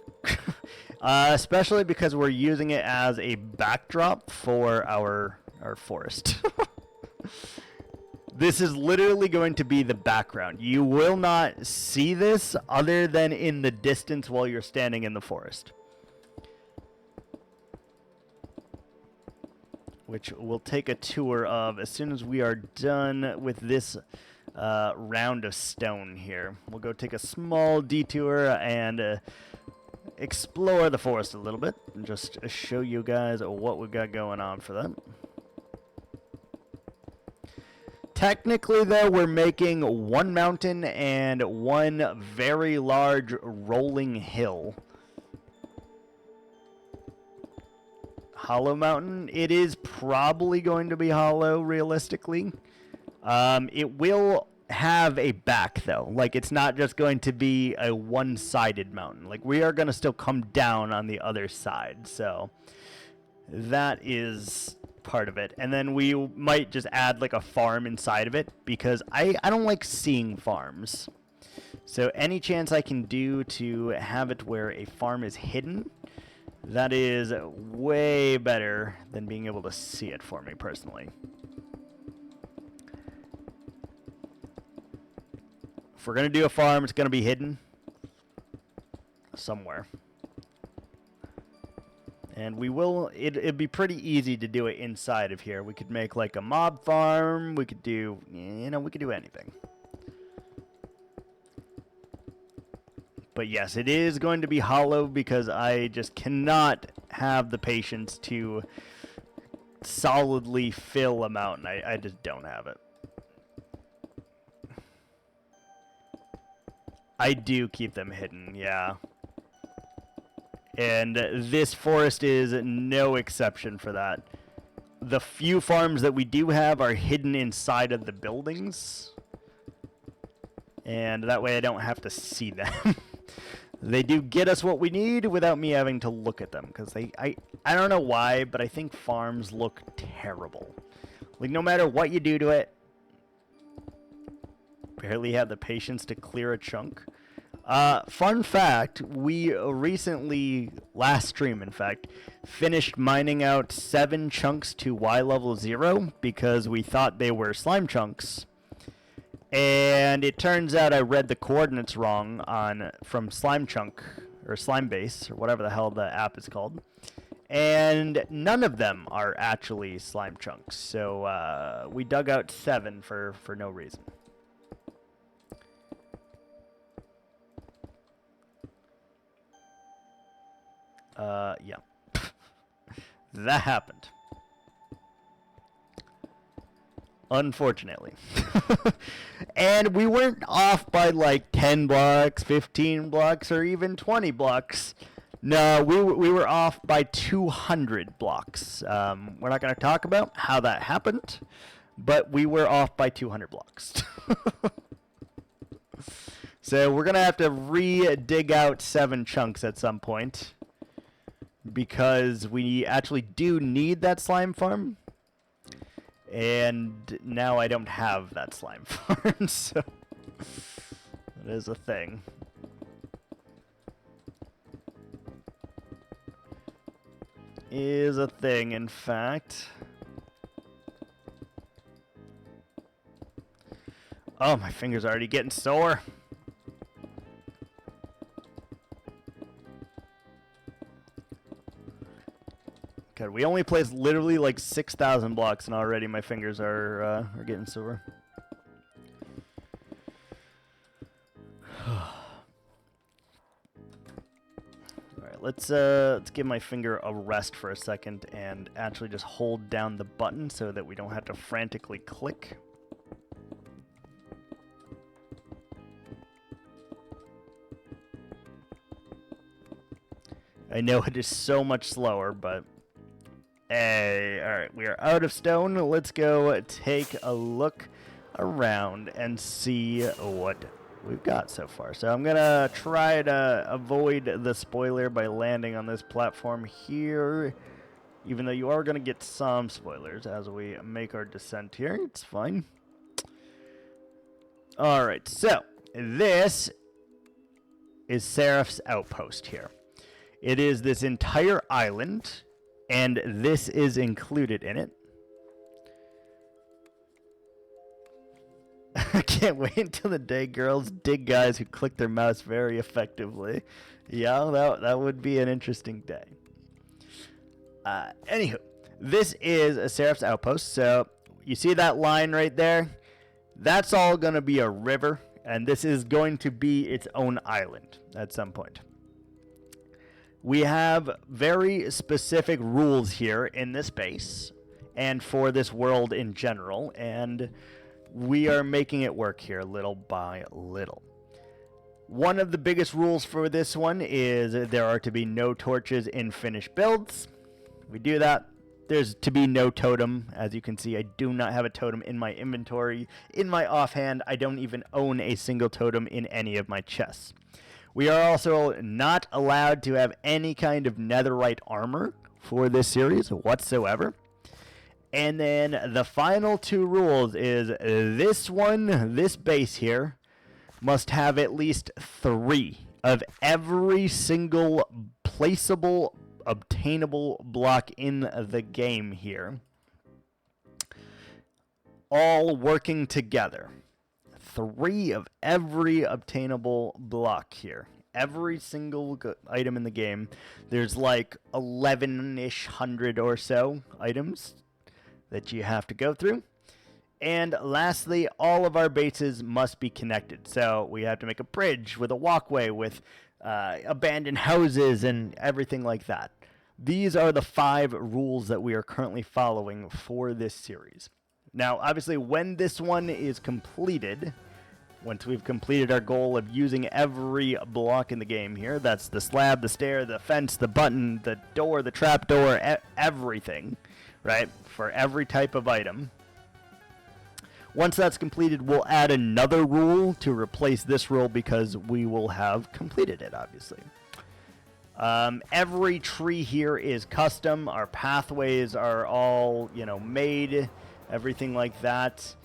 Especially because we're using it as a backdrop for our forest. This is literally going to be the background. You will not see this other than in the distance while you're standing in the forest. Which we'll take a tour of as soon as we are done with this round of stone here. We'll go take a small detour and explore the forest a little bit and just show you guys what we've got going on for that. Technically, though, we're making one mountain and one very large rolling hill. Hollow mountain. It is probably going to be hollow, realistically. It will have a back, though. Like, it's not just going to be a one-sided mountain. Like, we are going to still come down on the other side. So, that is part of it. And then we might just add like a farm inside of it, because I don't like seeing farms. So any chance I can do to have it where a farm is hidden, that is way better than being able to see it for me personally. If we're going to do a farm, it's going to be hidden somewhere. And we will, it'd be pretty easy to do it inside of here. We could make like a mob farm. We could do, you know, we could do anything. But yes, it is going to be hollow because I just cannot have the patience to solidly fill a mountain. I just don't have it. I do keep them hidden, yeah. And this forest is no exception for that. The few farms that we do have are hidden inside of the buildings. And that way I don't have to see them. They do get us what we need without me having to look at them. Because I don't know why, but I think farms look terrible. Like, no matter what you do to it, barely have the patience to clear a chunk. Fun fact, we recently, last stream in fact, finished mining out 7 chunks to Y level 0 because we thought they were slime chunks. And it turns out I read the coordinates wrong from slime chunk, or slime base, or whatever the hell the app is called. And none of them are actually slime chunks. So we dug out 7 for no reason. Yeah. That happened. Unfortunately. And we weren't off by like 10 blocks, 15 blocks, or even 20 blocks. No, we were off by 200 blocks. We're not going to talk about how that happened, but we were off by 200 blocks. So we're going to have to re-dig out 7 chunks at some point, because we actually do need that slime farm. And now I don't have that slime farm, so that is a thing. Is a thing, in fact. Oh, my finger's already getting sore. God, we only placed literally like 6,000 blocks, and already my fingers are getting sore. Let's give my finger a rest for a second and actually just hold down the button so that we don't have to frantically click. I know it is so much slower, but hey, alright, we are out of stone. Let's go take a look around and see what we've got so far. So I'm gonna try to avoid the spoiler by landing on this platform here, even though you are gonna get some spoilers as we make our descent here. It's fine. Alright, so this is Seraph's outpost here. It is this entire island, and this is included in it. I can't wait until the day girls dig guys who click their mouse very effectively. Yeah, that would be an interesting day. Anywho, this is a Seraph's outpost. So you see that line right there? That's all going to be a river, and this is going to be its own island at some point. We have very specific rules here in this base and for this world in general, and we are making it work here little by little. One of the biggest rules for this one is there are to be no torches in finished builds. We do that. There's to be no totem. As you can see, I do not have a totem in my inventory. In my offhand, I don't even own a single totem in any of my chests. We are also not allowed to have any kind of netherite armor for this series whatsoever. And then the final two rules is this base here must have at least 3 of every single placeable, obtainable block in the game here, all working together. 3 of every obtainable block here. Every single item in the game. There's like 11-ish hundred or so items that you have to go through. And lastly, all of our bases must be connected. So we have to make a bridge with a walkway with abandoned houses and everything like that. These are the 5 rules that we are currently following for this series. Now, obviously, when this one is completed, once we've completed our goal of using every block in the game here, that's the slab, the stair, the fence, the button, the door, the trap door, everything, right, for every type of item. Once that's completed, we'll add another rule to replace this rule because we will have completed it, obviously. Every tree here is custom. Our pathways are all, made, everything like that.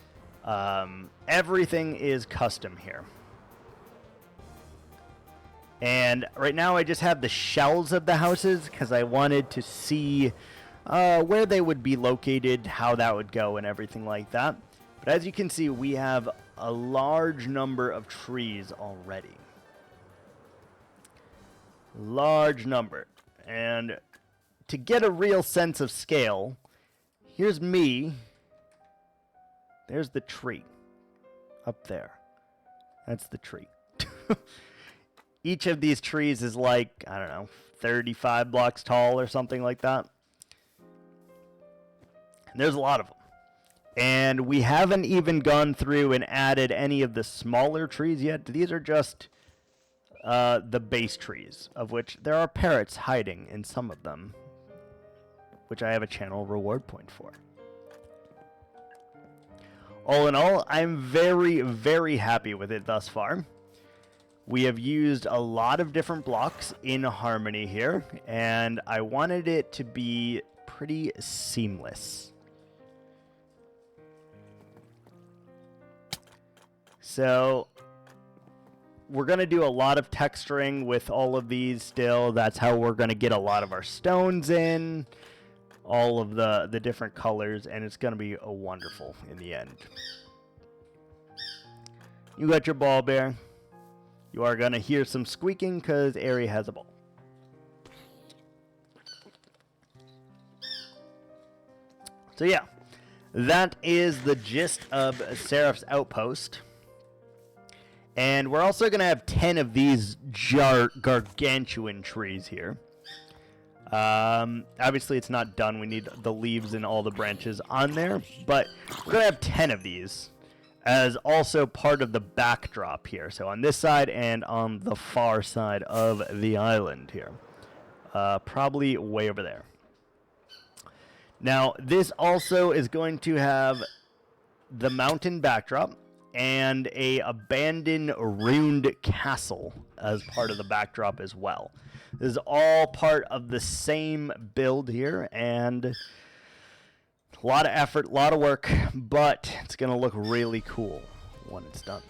Everything is custom here. And right now I just have the shells of the houses because I wanted to see where they would be located, how that would go, and everything like that. But as you can see, we have a large number of trees already. Large number. And to get a real sense of scale, here's me. There's the tree. Up there. That's the tree. Each of these trees is like, I don't know, 35 blocks tall or something like that. And there's a lot of them. And we haven't even gone through and added any of the smaller trees yet. These are just the base trees, of which there are parrots hiding in some of them, which I have a channel reward point for. All in all, I'm very, very happy with it thus far. We have used a lot of different blocks in harmony here, and I wanted it to be pretty seamless. So we're going to do a lot of texturing with all of these still. That's how we're going to get a lot of our stones in, all of the different colors, and it's going to be wonderful in the end. You got your ball bear. You are going to hear some squeaking because Ari has a ball. So yeah, that is the gist of Seraph's Outpost. And we're also going to have 10 of these gargantuan trees here. Obviously, it's not done. We need the leaves and all the branches on there. But we're going to have 10 of these as also part of the backdrop here. So on this side and on the far side of the island here. Probably way over there. Now, this also is going to have the mountain backdrop and a abandoned ruined castle as part of the backdrop as well. This is all part of the same build here, and a lot of effort, a lot of work, but it's going to look really cool when it's done.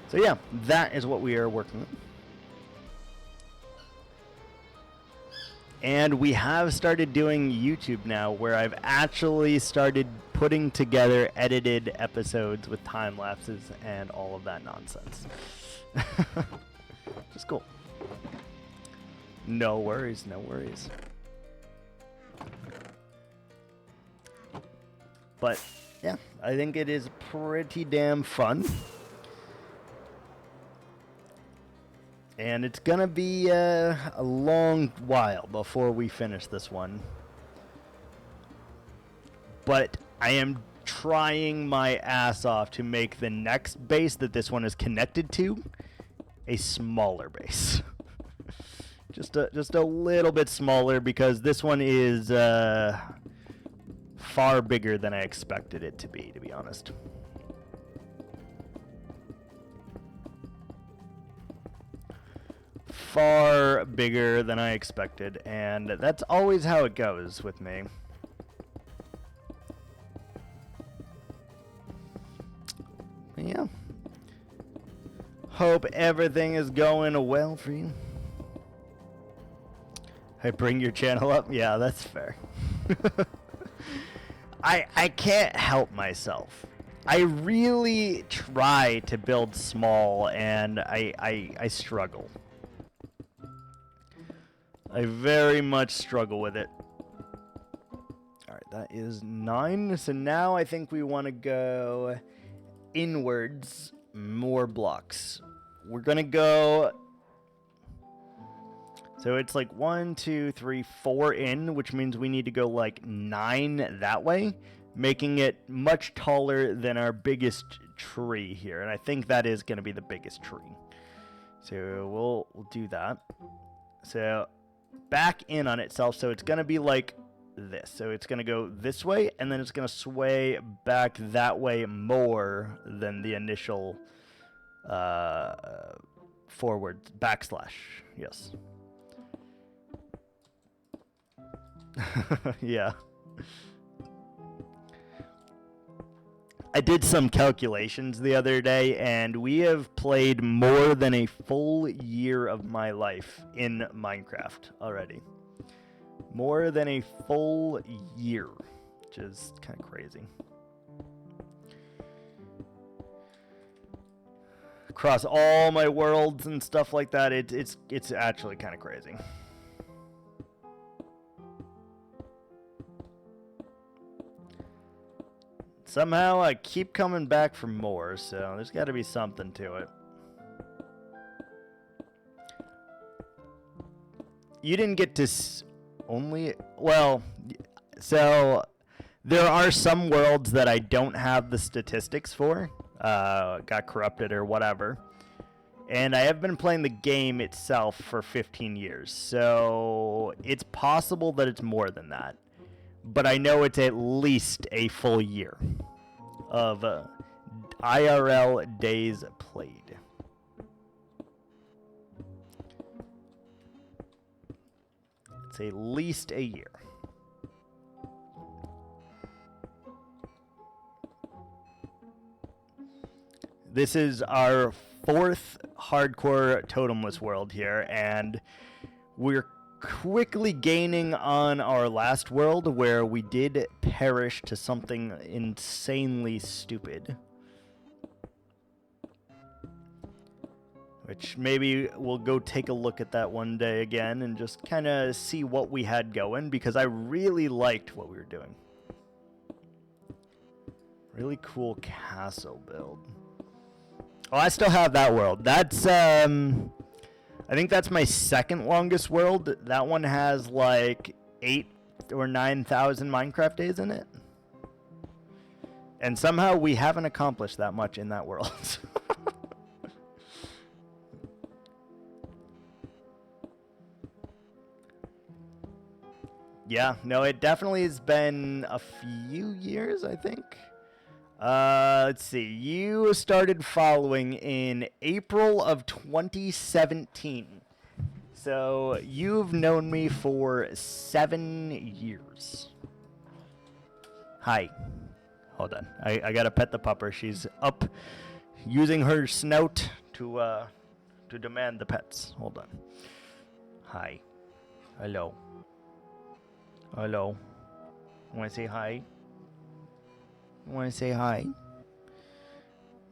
So yeah, that is what we are working on. And we have started doing YouTube now, where I've actually started putting together edited episodes with time lapses and all of that nonsense. Just cool. No worries, no worries. But yeah, I think it is pretty damn fun. And it's going to be a long while before we finish this one. But I am trying my ass off to make the next base that this one is connected to a smaller base. just a little bit smaller, because this one is far bigger than I expected it to be honest. Far bigger than I expected, and that's always how it goes with me. Yeah. Hope everything is going well for you. Hey, bring your channel up? Yeah, that's fair. I can't help myself. I really try to build small, and I struggle. I very much struggle with it. Alright, that is 9. So now I think we want to go inwards, more blocks. We're going to go... So it's like 1, 2, 3, 4 in, which means we need to go like 9 that way, making it much taller than our biggest tree here. And I think that is going to be the biggest tree. So we'll do that. So back in on itself, so it's going to be like this. So it's going to go this way, and then it's going to sway back that way more than the initial forward backslash. Yes. Yeah. I did some calculations the other day, and we have played more than a full year of my life in Minecraft already. More than a full year, which is kind of crazy. Across all my worlds and stuff like that, it's actually kind of crazy. Somehow I keep coming back for more, so there's got to be something to it. You didn't get to only... Well, so there are some worlds that I don't have the statistics for. Got corrupted or whatever. And I have been playing the game itself for 15 years, so it's possible that it's more than that. But I know it's at least a full year of IRL days played. It's at least a year. This is our 4th hardcore totemless world here, and we're quickly gaining on our last world, where we did perish to something insanely stupid. which maybe we'll go take a look at that one day again and just kind of see what we had going, because I really liked what we were doing. Really cool castle build. Oh, I still have that world. That's, I think that's my second longest world. That one has like 8,000 or 9,000 Minecraft days in it. And somehow we haven't accomplished that much in that world. Yeah, no, it definitely has been a few years, I think. Let's see. You started following in April of 2017. So you've known me for 7 years. Hi. Hold on. I gotta pet the pupper. She's up using her snout to demand the pets. Hold on. Hi. Hello. Hello. Want to say hi? Want to say hi?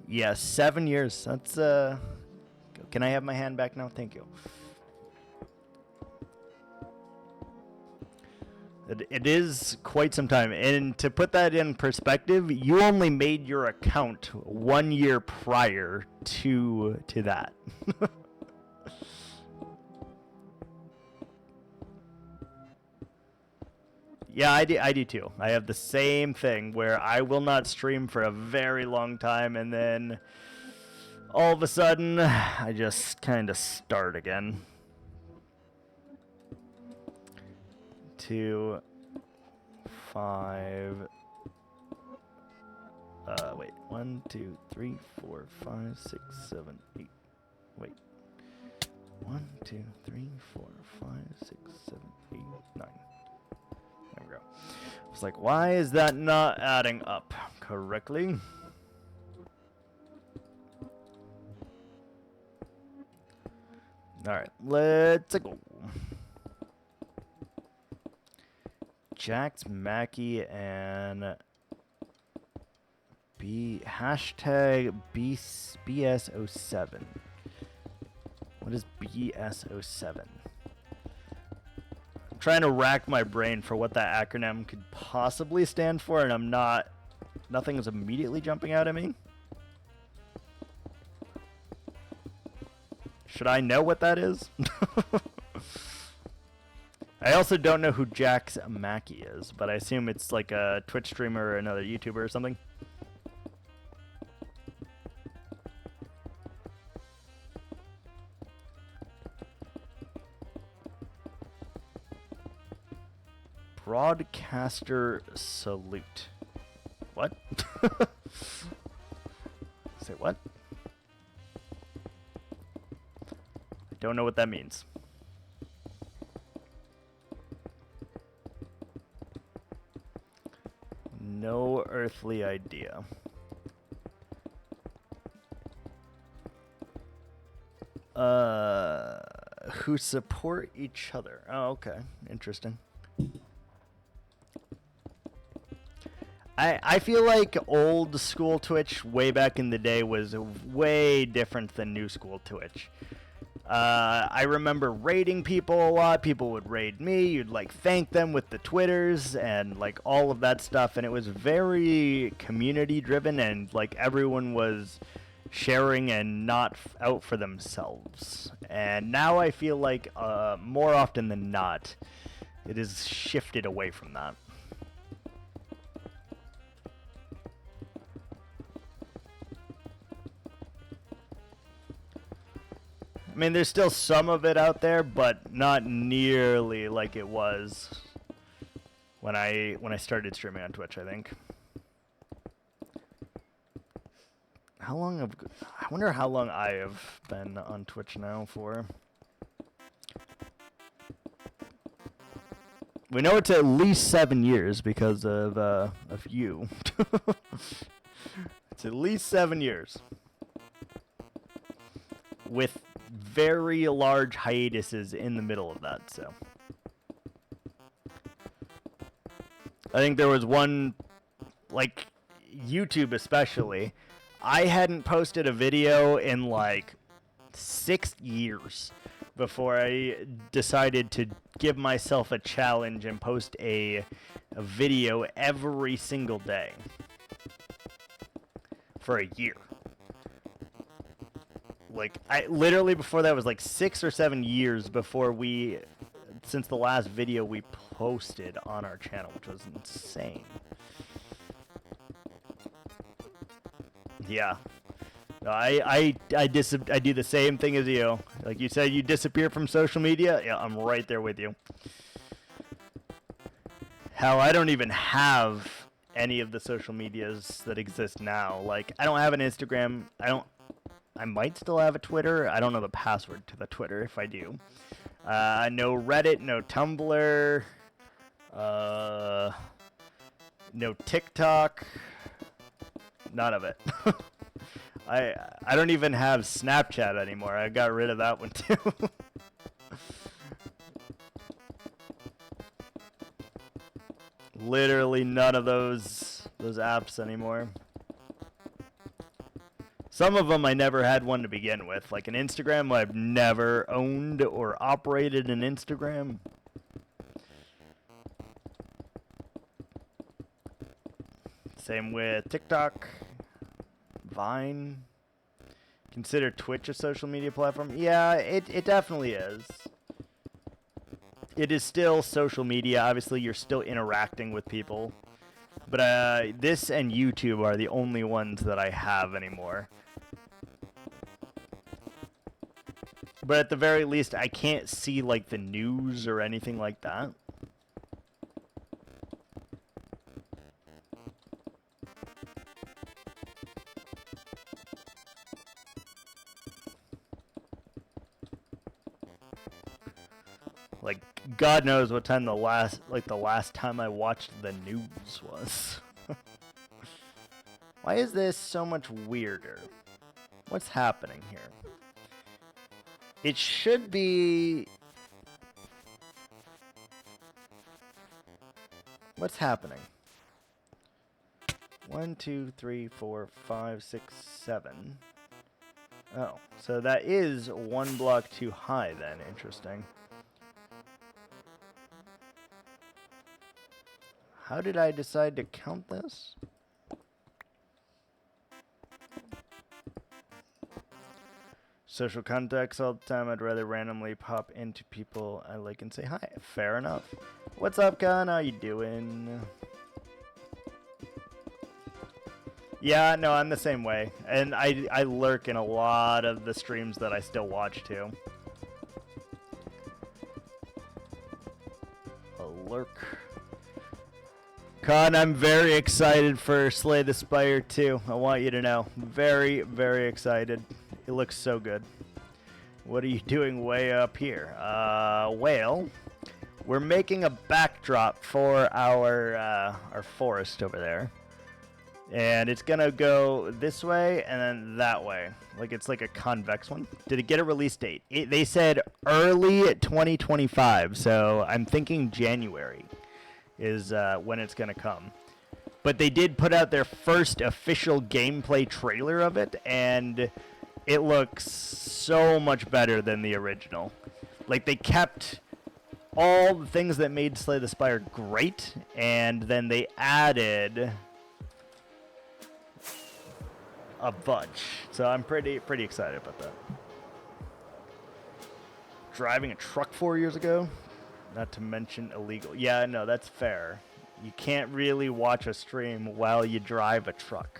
Yes, 7 years. That's Can I have my hand back now? Thank you. It is quite some time, and to put that in perspective, you only made your account 1 year prior to that. Yeah, I do too. I have the same thing where I will not stream for a very long time, and then all of a sudden, I just kind of start again. 2, 5. Wait. 1, 2, 3, 4, 5, 6, 7, 8. Wait. 1, 2, 3, 4, 5, 6, 7, 8, 9. There we go. I was like, why is that not adding up correctly? Alright, let's go. Jax, Mackie, and hashtag BS07. What is BS07? I'm trying to rack my brain for what that acronym could possibly stand for, and nothing is immediately jumping out at me. Should I know what that is? I also don't know who Jax Mackie is, but I assume it's like a Twitch streamer or another YouTuber or something. Broadcaster salute. What? Say what? I don't know what that means. No earthly idea. Who support each other. Oh, okay. Interesting. I feel like old school Twitch way back in the day was way different than new school Twitch. I remember raiding people a lot. People would raid me. You'd like thank them with the Twitters and like all of that stuff. And it was very community driven, and like everyone was sharing and not out for themselves. And now I feel like more often than not, it is shifted away from that. I mean, there's still some of it out there, but not nearly like it was when I started streaming on Twitch, I think. I wonder how long I have been on Twitch now for. We know it's at least 7 years because of you. It's at least 7 years. With very large hiatuses in the middle of that, so. I think there was one, like, YouTube especially. I hadn't posted a video in, like, 6 years before I decided to give myself a challenge and post a video every single day for a year. Like, I literally, before that, was like 6 or 7 years before since the last video we posted on our channel, which was insane. Yeah. No, I do the same thing as you. Like you said, you disappear from social media. Yeah, I'm right there with you. Hell, I don't even have any of the social medias that exist now. Like, I don't have an Instagram. I might still have a Twitter. I don't know the password to the Twitter if I do. No Reddit, no Tumblr, no TikTok. None of it. I don't even have Snapchat anymore. I got rid of that one too. Literally none of those apps anymore. Some of them I never had one to begin with. Like an Instagram, I've never owned or operated an Instagram. Same with TikTok, Vine. Consider Twitch a social media platform? Yeah, it definitely is. It is still social media. Obviously, you're still interacting with people. But this and YouTube are the only ones that I have anymore. But at the very least, I can't see like the news or anything like that. Like, God knows what time the last time I watched the news was. Why is this so much weirder? What's happening here? It should be... What's happening? 1, 2, 3, 4, 5, 6, 7. Oh, so that is one block too high then. Interesting. How did I decide to count this? Social contacts all the time. I'd rather randomly pop into people I like and say hi. Fair enough. What's up, Con? How you doing? Yeah, no, I'm the same way. And I lurk in a lot of the streams that I still watch, too. A lurk. Con, I'm very excited for Slay the Spire 2. I want you to know. Very, very excited. It looks so good. What are you doing way up here? Well, we're making a backdrop for our forest over there. And it's gonna go this way and then that way. Like it's like a convex one. Did it get a release date? They said early 2025, so I'm thinking January is when it's gonna come. But they did put out their first official gameplay trailer of it, and it looks so much better than the original. Like, they kept all the things that made Slay the Spire great, and then they added a bunch. So I'm pretty excited about that. Driving a truck 4 years ago? Not to mention illegal. Yeah, no, that's fair. You can't really watch a stream while you drive a truck.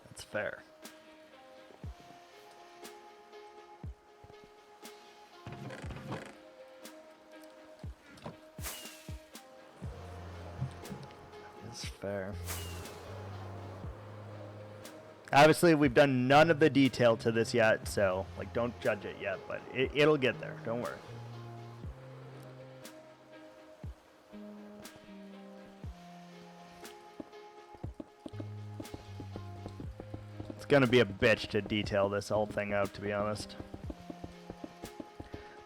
That's fair. That's fair. Obviously, we've done none of the detail to this yet, so, like, don't judge it yet, but it'll get there. Don't worry. It's gonna be a bitch to detail this whole thing out, to be honest.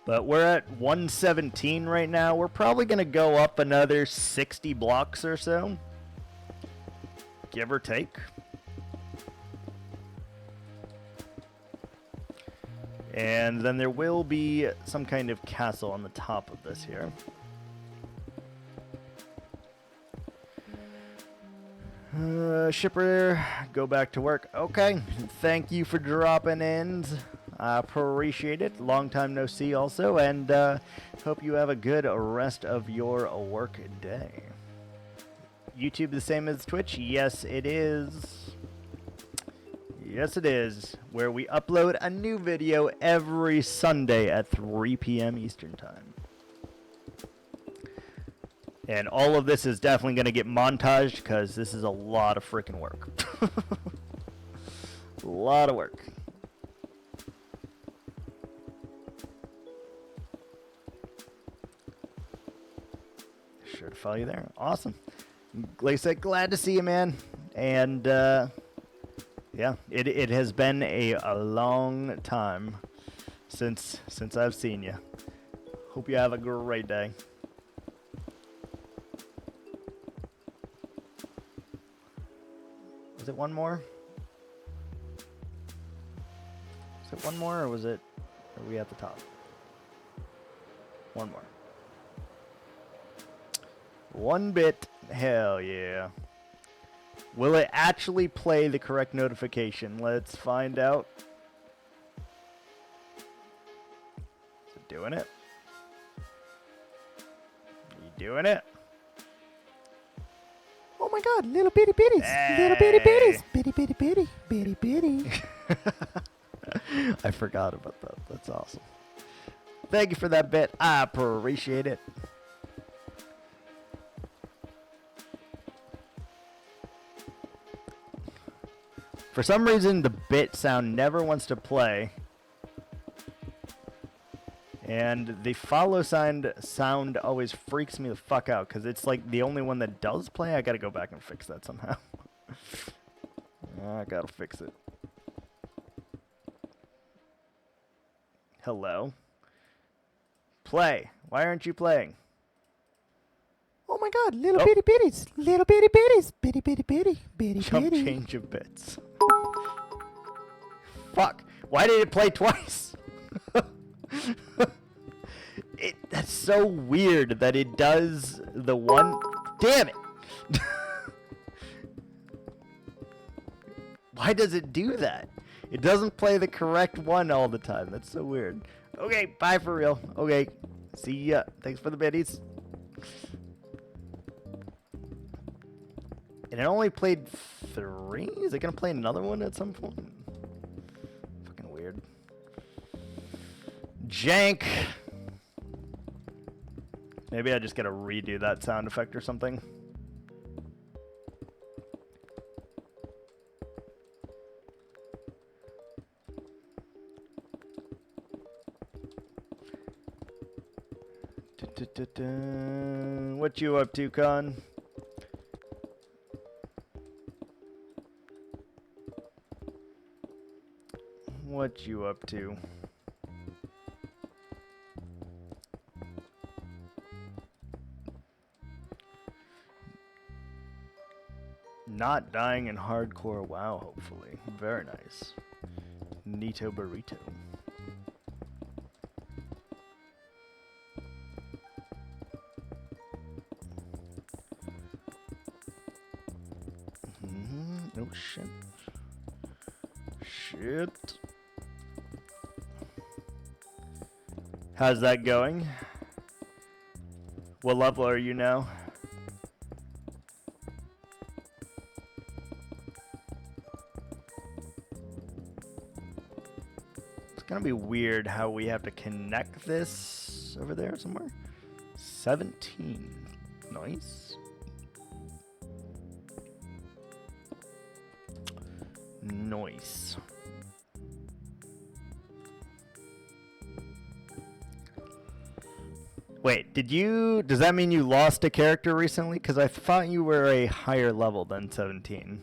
But we're at 117 right now. We're probably gonna go up another 60 blocks or so, give or take. And then there will be some kind of castle on the top of this here. Shipper, go back to work. Okay, thank you for dropping in. I appreciate it. Long time no see also, and hope you have a good rest of your work day. YouTube the same as Twitch? Yes, it is. Yes, it is. Where we upload a new video every Sunday at 3 p.m. Eastern Time. And all of this is definitely going to get montaged because this is a lot of freaking work. A lot of work. Sure to follow you there. Awesome. Like I said, glad to see you, man. And, yeah, it has been a long time since I've seen you. Hope you have a great day. Was it one more? Was it one more, or was it... Are we at the top? One more. One bit. Hell yeah. Will it actually play the correct notification? Let's find out. Is it doing it? You doing it? Oh my god, little bitty bitties. Hey. Little bitty bitties. Bitty bitty bitty. Bitty bitty. I forgot about that. That's awesome. Thank you for that bit. I appreciate it. For some reason, the bit sound never wants to play. And the follow sound always freaks me the fuck out because it's like the only one that does play. I gotta go back and fix that somehow. I gotta fix it. Hello? Play. Why aren't you playing? Oh my god, little bitty bitties. Little bitty bitties. Bitty bitty bitty. Bitty Jump bitty. change of bits. Fuck. Why did it play twice? That's so weird that it does the one... Damn it! Why does it do that? It doesn't play the correct one all the time. That's so weird. Okay, bye for real. Okay, see ya. Thanks for the biddies. And it only played 3? Is it gonna play another one at some point? Fucking weird. Jank! Maybe I just gotta redo that sound effect or something. What you up to, Con? What you up to? Not dying in hardcore WoW, hopefully. Very nice. Neato burrito. Oh shit. Shit. How's that going? What level are you now? It's gonna be weird how we have to connect this over there somewhere. 17. Nice. Nice. Wait, does that mean you lost a character recently? Because I thought you were a higher level than 17.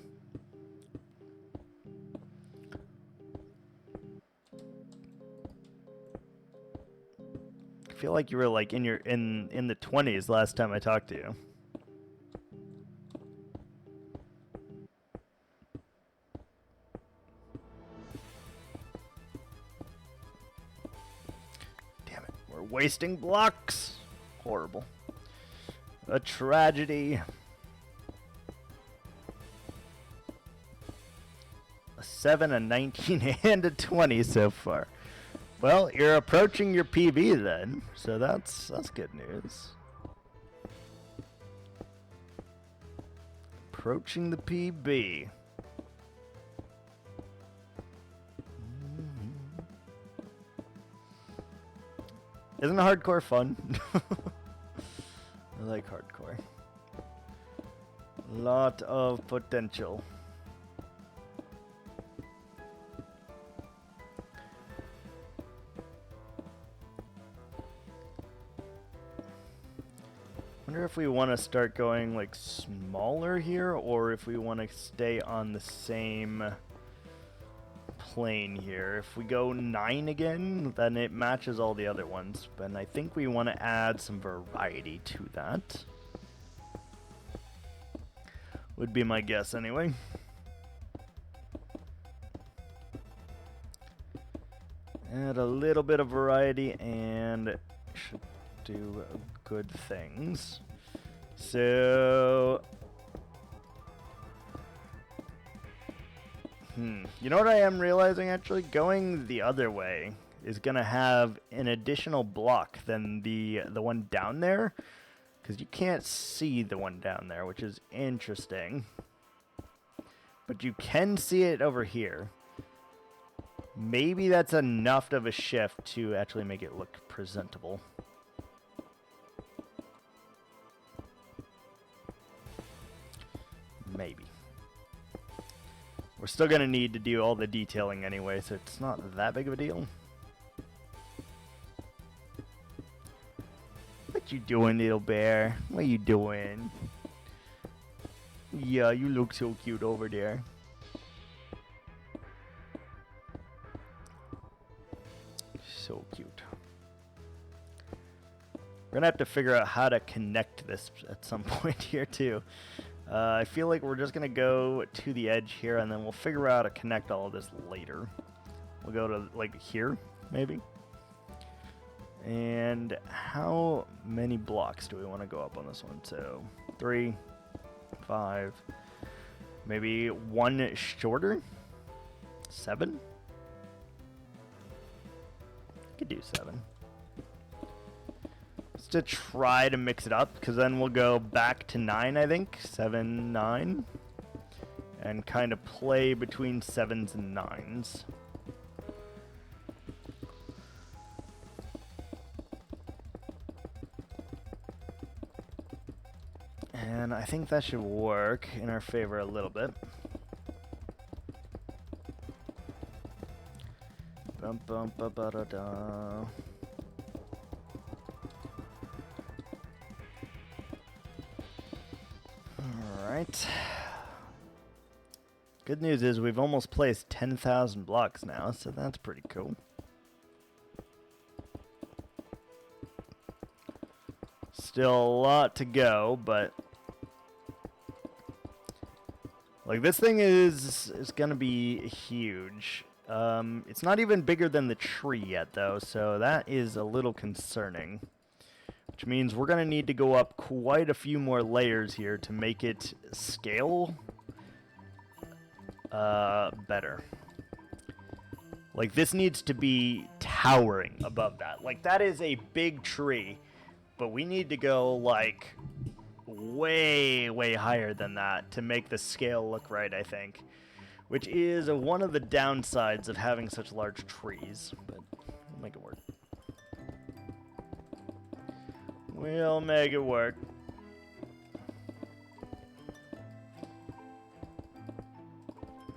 I feel like you were like in the 20s last time I talked to you. wasting blocks. Horrible. A tragedy. A 7, a 19, and a 20 so far. Well, you're approaching your PB then, so that's good news. Approaching the PB. Isn't hardcore fun? I like hardcore. Lot of potential. Wonder if we want to start going like smaller here, or if we want to stay on the same plane here. If we go 9 again, then it matches all the other ones, but I think we want to add some variety to that. Would be my guess anyway. Add a little bit of variety and should do good things. So you know what I am realizing, actually? Going the other way is going to have an additional block than the one down there, because you can't see the one down there, which is interesting. But you can see it over here. Maybe that's enough of a shift to actually make it look presentable. Maybe. We're still going to need to do all the detailing anyway, so it's not that big of a deal. What you doing, little bear? What you doing? Yeah, you look so cute over there. So cute. We're going to have to figure out how to connect this at some point here, too. I feel like we're just going to go to the edge here, and then we'll figure out how to connect all of this later. We'll go to, like, here, maybe. And how many blocks do we want to go up on this one? So, 3, 5, maybe 1 shorter? 7? Could do 7. To try to mix it up, because then we'll go back to 9, I think. 7, 9. And kind of play between 7s and 9s. And I think that should work in our favor a little bit. Bum, bum, ba, ba, da, da. Alright. Good news is we've almost placed 10,000 blocks now, so that's pretty cool. Still a lot to go, but like this thing is gonna be huge. It's not even bigger than the tree yet though, so that is a little concerning. Which means we're going to need to go up quite a few more layers here to make it scale better. Like, this needs to be towering above that. Like, that is a big tree, but we need to go, like, way, way higher than that to make the scale look right, I think. Which is one of the downsides of having such large trees, but we'll make it work. We'll make it work.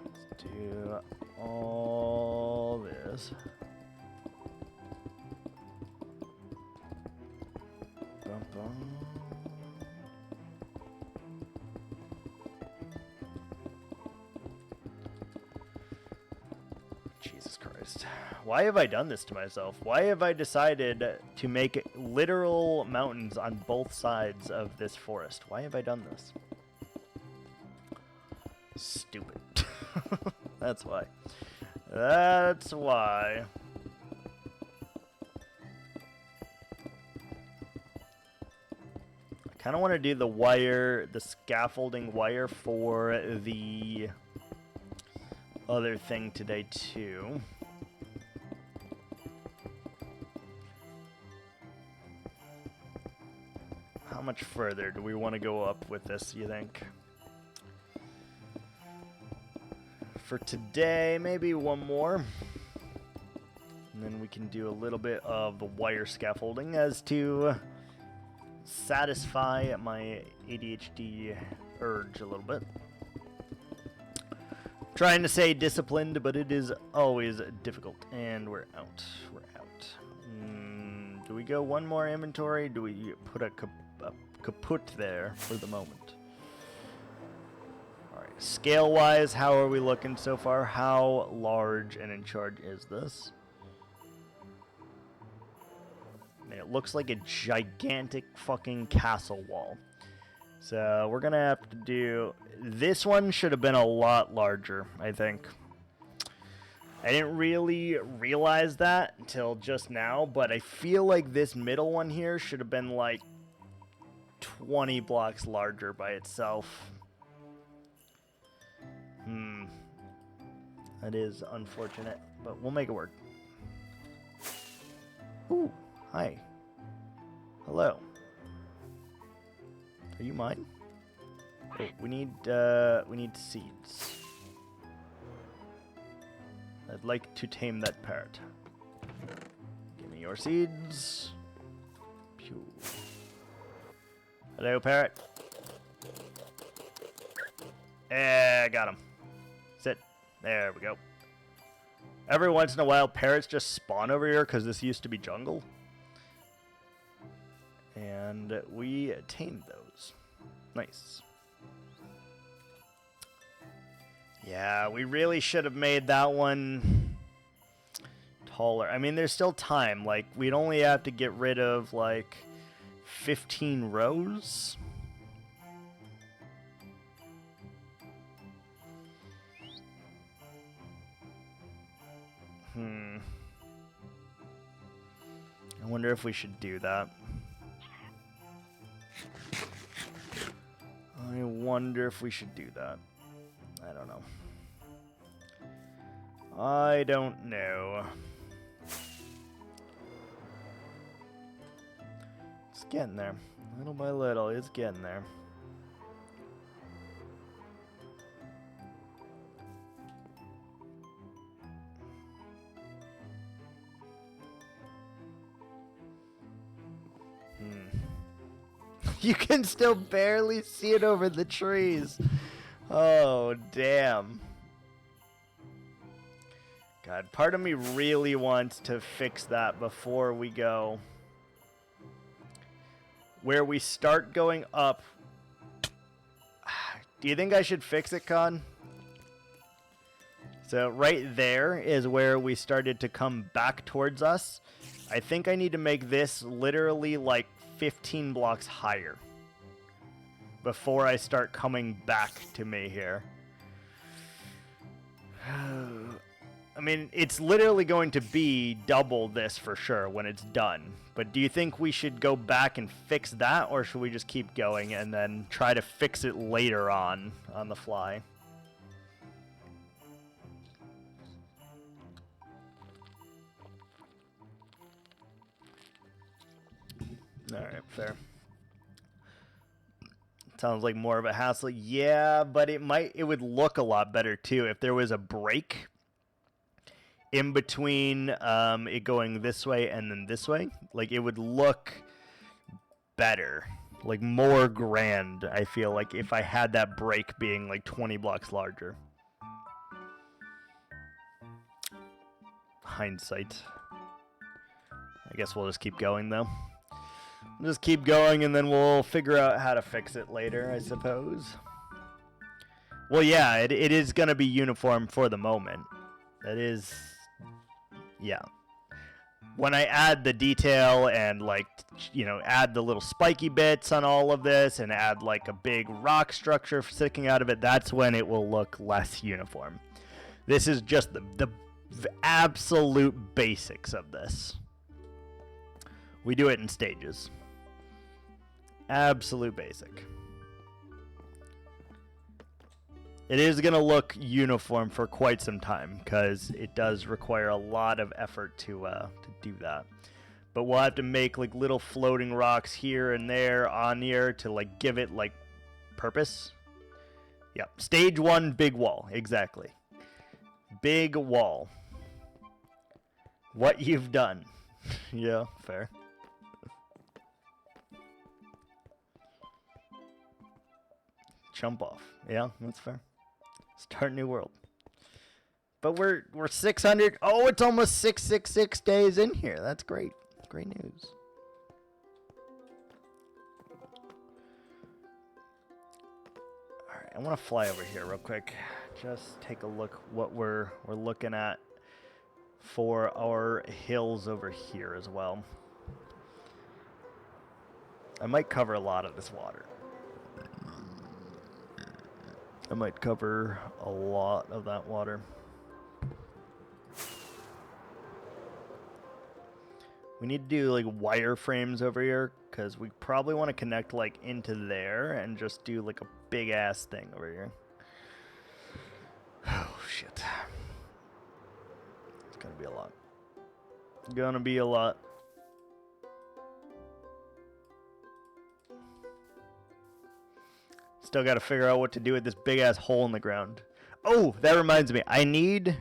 Let's do all this. Bum, bum. Jesus Christ. Why have I done this to myself? Why have I decided to make literal mountains on both sides of this forest? Why have I done this? Stupid. That's why. That's why. kind of want to do the wire, the scaffolding wire for the other thing today too. How much further do we want to go up with this, you think? For today, maybe one more. And then we can do a little bit of the wire scaffolding as to satisfy my ADHD urge a little bit. Trying to stay disciplined, but it is always difficult. And we're out. We're out. Do we go one more inventory? Do we put a kaput there for the moment? Alright, scale-wise, how are we looking so far? How large and in charge is this? It looks like a gigantic fucking castle wall. So we're gonna have to do... This one should have been a lot larger, I think. I didn't really realize that until just now, but I feel like this middle one here should have been like 20 blocks larger by itself. That is unfortunate, but we'll make it work. Ooh. Hi. Hello. Are you mine? Oh, we need seeds. I'd like to tame that parrot. Give me your seeds. Pew. Hello, parrot. Got him. Sit. There we go. Every once in a while, parrots just spawn over here because this used to be jungle. And we tamed those. Nice. Yeah, we really should have made that one taller. I mean, there's still time. Like, we'd only have to get rid of, like, 15 rows. I wonder if we should do that. I wonder if we should do that. I don't know. I don't know. It's getting there. Little by little, it's getting there. You can still barely see it over the trees. Oh, damn. God, part of me really wants to fix that before we go. Where we start going up. Do you think I should fix it, Con? So right there is where we started to come back towards us. I think I need to make this literally like 15 blocks higher before I start coming back to me here. I mean, it's literally going to be double this for sure when it's done. But do you think we should go back and fix that, or should we just keep going and then try to fix it later on the fly? Alright, fair. Sounds like more of a hassle. Yeah, but it would look a lot better too if there was a break in between it going this way and then this way. Like, it would look better, like more grand, I feel like, if I had that break being like 20 blocks larger. Hindsight. I guess we'll just keep going though. Just keep going, and then we'll figure out how to fix it later, I suppose. Well, yeah, it is going to be uniform for the moment. That is... Yeah. When I add the detail and, like, you know, add the little spiky bits on all of this and add, like, a big rock structure sticking out of it, that's when it will look less uniform. This is just the absolute basics of this. We do it in stages. Absolute basic. It is going to look uniform for quite some time because it does require a lot of effort to do that. But we'll have to make like little floating rocks here and there on here to like give it like purpose. Yep. Stage 1, big wall. Exactly. Big wall. What you've done. Yeah, fair. Jump off. Yeah, that's fair. Start new world. But we're 600. Oh, it's almost 666 days in here. That's great. Great news. All right, I want to fly over here real quick. Just take a look what we're looking at for our hills over here as well. I might cover a lot of this water. I might cover a lot of that water. We need to do like wireframes over here because we probably want to connect like into there and just do like a big ass thing over here. Oh shit. It's gonna be a lot. Gonna be a lot. Still got to figure out what to do with this big ass hole in the ground. Oh, that reminds me. I need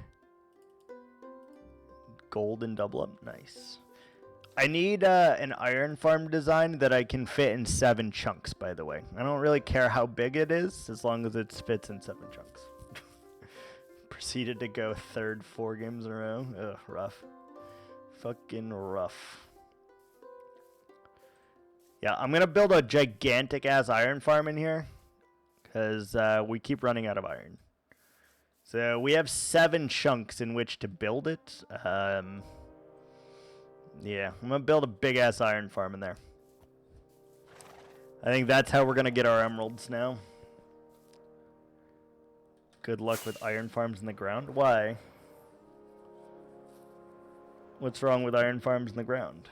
gold and double up. Nice. I need an iron farm design that I can fit in 7 chunks, by the way. I don't really care how big it is, as long as it fits in 7 chunks. Proceeded to go third 4 games in a row. Ugh, rough. Fucking rough. Yeah, I'm going to build a gigantic-ass iron farm in here, because we keep running out of iron. So we have 7 chunks in which to build it. Yeah, I'm going to build a big-ass iron farm in there. I think that's how we're going to get our emeralds now. Good luck with iron farms in the ground. Why? What's wrong with iron farms in the ground?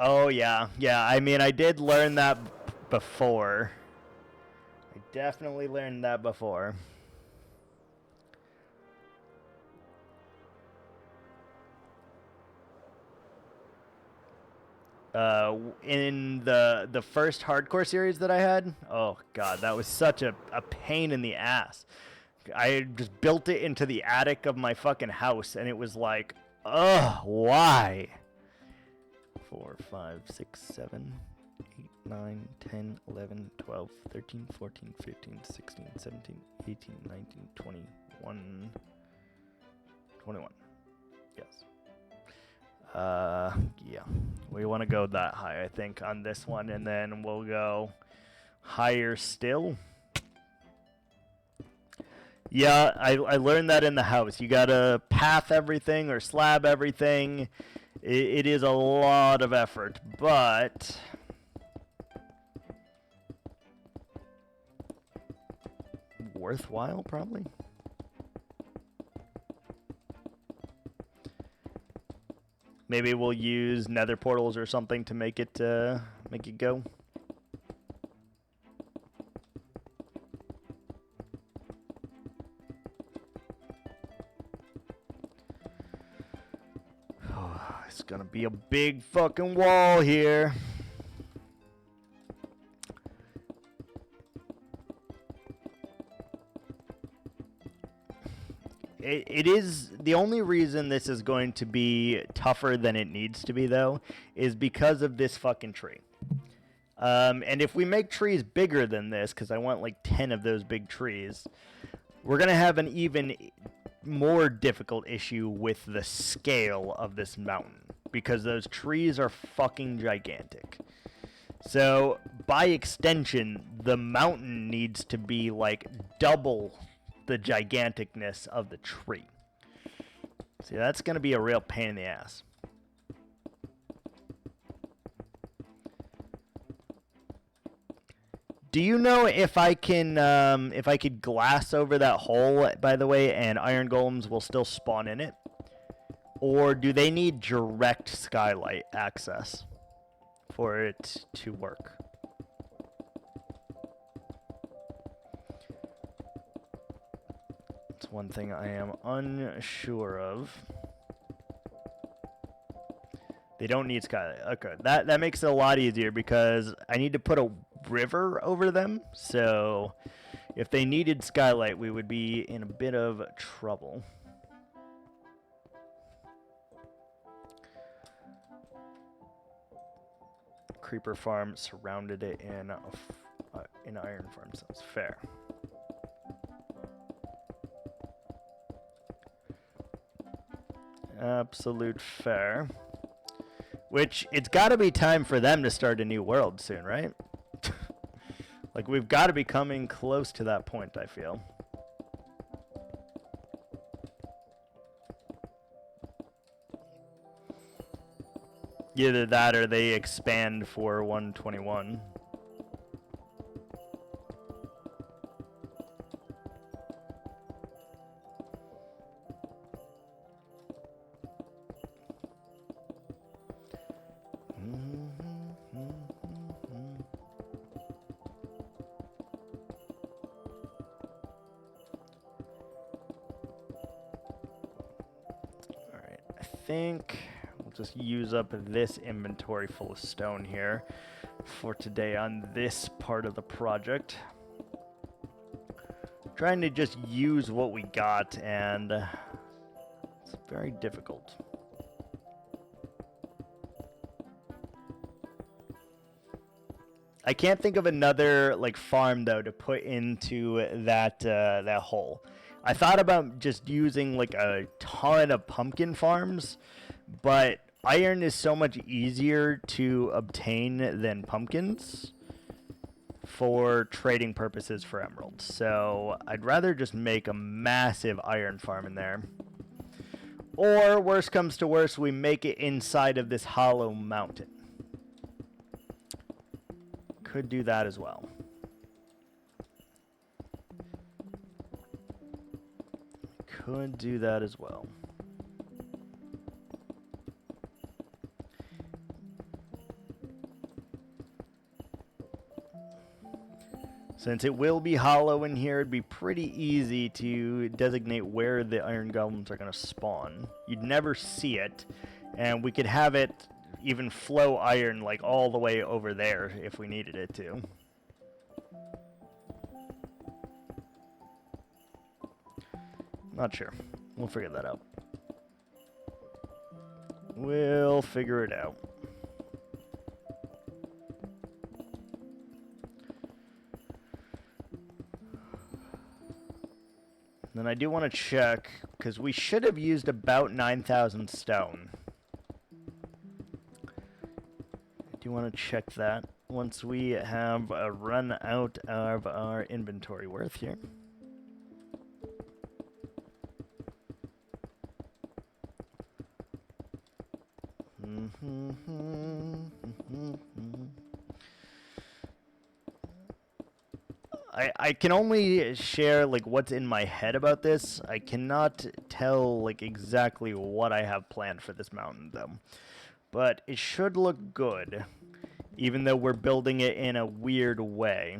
Oh, yeah. Yeah, I mean, I did learn that before. I definitely learned that before. In the first hardcore series that I had, oh, God, that was such a pain in the ass. I just built it into the attic of my fucking house, and it was like, ugh, why? 4, 5, 6, 7, 8, 9, 10, 11, 12, 13, 14, 15, 16, 17, 18, 19, 20, 21. Yes. Yeah. We want to go that high, I think, on this one, and then we'll go higher still. Yeah, I learned that in the house. You gotta path everything or slab everything. It is a lot of effort, but worthwhile, probably. Maybe we'll use nether portals or something to make it go. It's gonna be a big fucking wall here. It is the only reason this is going to be tougher than it needs to be, though, is because of this fucking tree. And if we make trees bigger than this, because I want like 10 of those big trees, we're gonna have an even more difficult issue with the scale of this mountain, because those trees are fucking gigantic. So by extension, the mountain needs to be like double the giganticness of the tree. See, that's going to be a real pain in the ass. Do you know if I could glass over that hole, by the way, and iron golems will still spawn in it? Or do they need direct skylight access for it to work? That's one thing I am unsure of. They don't need skylight. Okay, that makes it a lot easier because I need to put a river over them. So if they needed skylight, we would be in a bit of trouble. Creeper farm surrounded it in iron farm. Sounds fair. Absolute fair. Which, it's got to be time for them to start a new world soon, right? Like, we've got to be coming close to that point, I feel. Either that or they expand for 121. Think we'll just use up this inventory full of stone here for today on this part of the project. Trying to just use what we got, and it's very difficult. I can't think of another like farm though to put into that that hole. I thought about just using like a ton of pumpkin farms, but iron is so much easier to obtain than pumpkins for trading purposes for emeralds. So I'd rather just make a massive iron farm in there. Or worst comes to worst, we make it inside of this hollow mountain. Could do that as well. Could do that as well. Since it will be hollow in here, it'd be pretty easy to designate where the iron golems are going to spawn. You'd never see it, and we could have it even flow iron like all the way over there if we needed it to. Not sure. We'll figure that out. We'll figure it out. Then I do want to check, because we should have used about 9,000 stone. I do want to check that once we have run out of our inventory worth here. I can only share like what's in my head about this. I cannot tell like exactly what I have planned for this mountain though. But it should look good, even though we're building it in a weird way.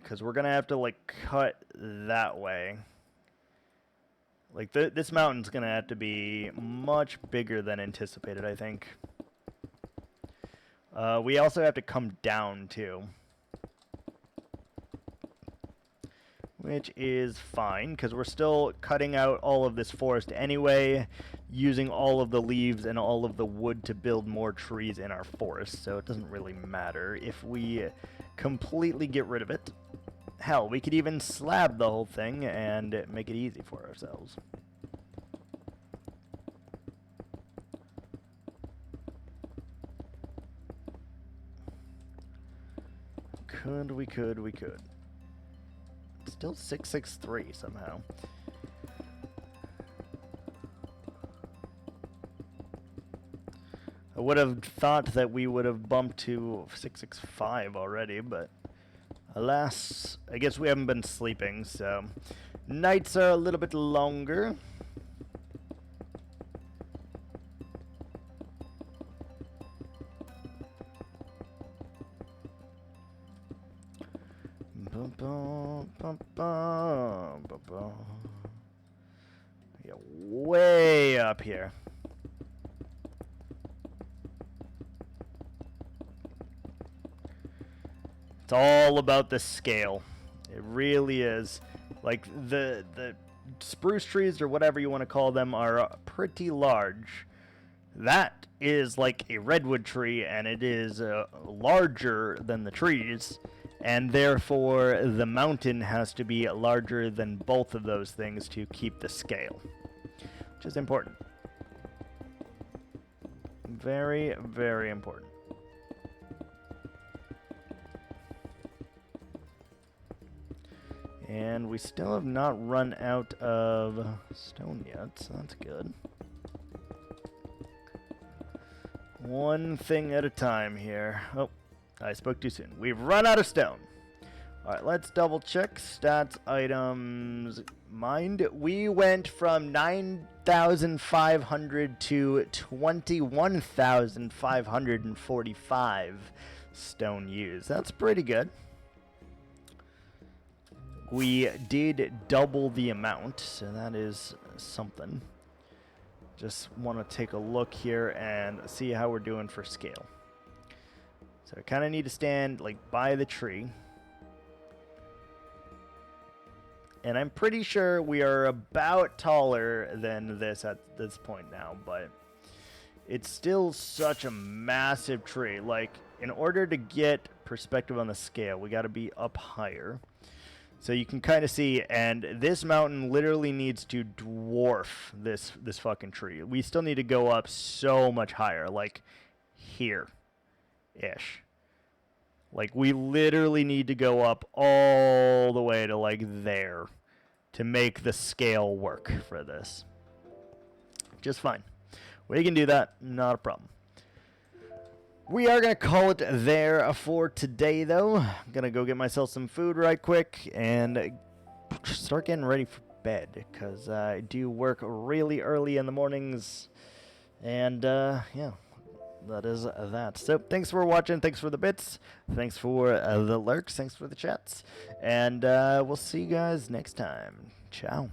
Because we're gonna have to like cut that way. Like this mountain's gonna have to be much bigger than anticipated, I think. We also have to come down too, which is fine because we're still cutting out all of this forest anyway, using all of the leaves and all of the wood to build more trees in our forest, so it doesn't really matter if we completely get rid of it. Hell, we could even slab the whole thing and make it easy for ourselves. We could. Still 663 somehow. I would have thought that we would have bumped to 665 already, but alas, I guess we haven't been sleeping, so nights are a little bit longer. Yeah, way up here. It's all about the scale. It really is. Like the spruce trees or whatever you want to call them are pretty large. That is like a redwood tree, and it is larger than the trees, and therefore the mountain has to be larger than both of those things to keep the scale, which is important. Very, very important. And we still have not run out of stone yet, so that's good. One thing at a time here. Oh, I spoke too soon. We've run out of stone. Alright, let's double check. Stats, items, mined. We went from 9,500 to 21,545 stone used. That's pretty good. We did double the amount, so that is something. Just want to take a look here and see how we're doing for scale. So I kind of need to stand like by the tree. And I'm pretty sure we are about taller than this at this point now, but it's still such a massive tree. Like, in order to get perspective on the scale, we got to be up higher. So you can kind of see, and this mountain literally needs to dwarf this fucking tree. We still need to go up so much higher, like here-ish. Like, we literally need to go up all the way to, like, there to make the scale work for this. Just fine. We can do that, not a problem. We are going to call it there for today, though. I'm going to go get myself some food right quick and start getting ready for bed, because I do work really early in the mornings. And, yeah, that is that. So, thanks for watching. Thanks for the bits. Thanks for the lurks. Thanks for the chats. And we'll see you guys next time. Ciao.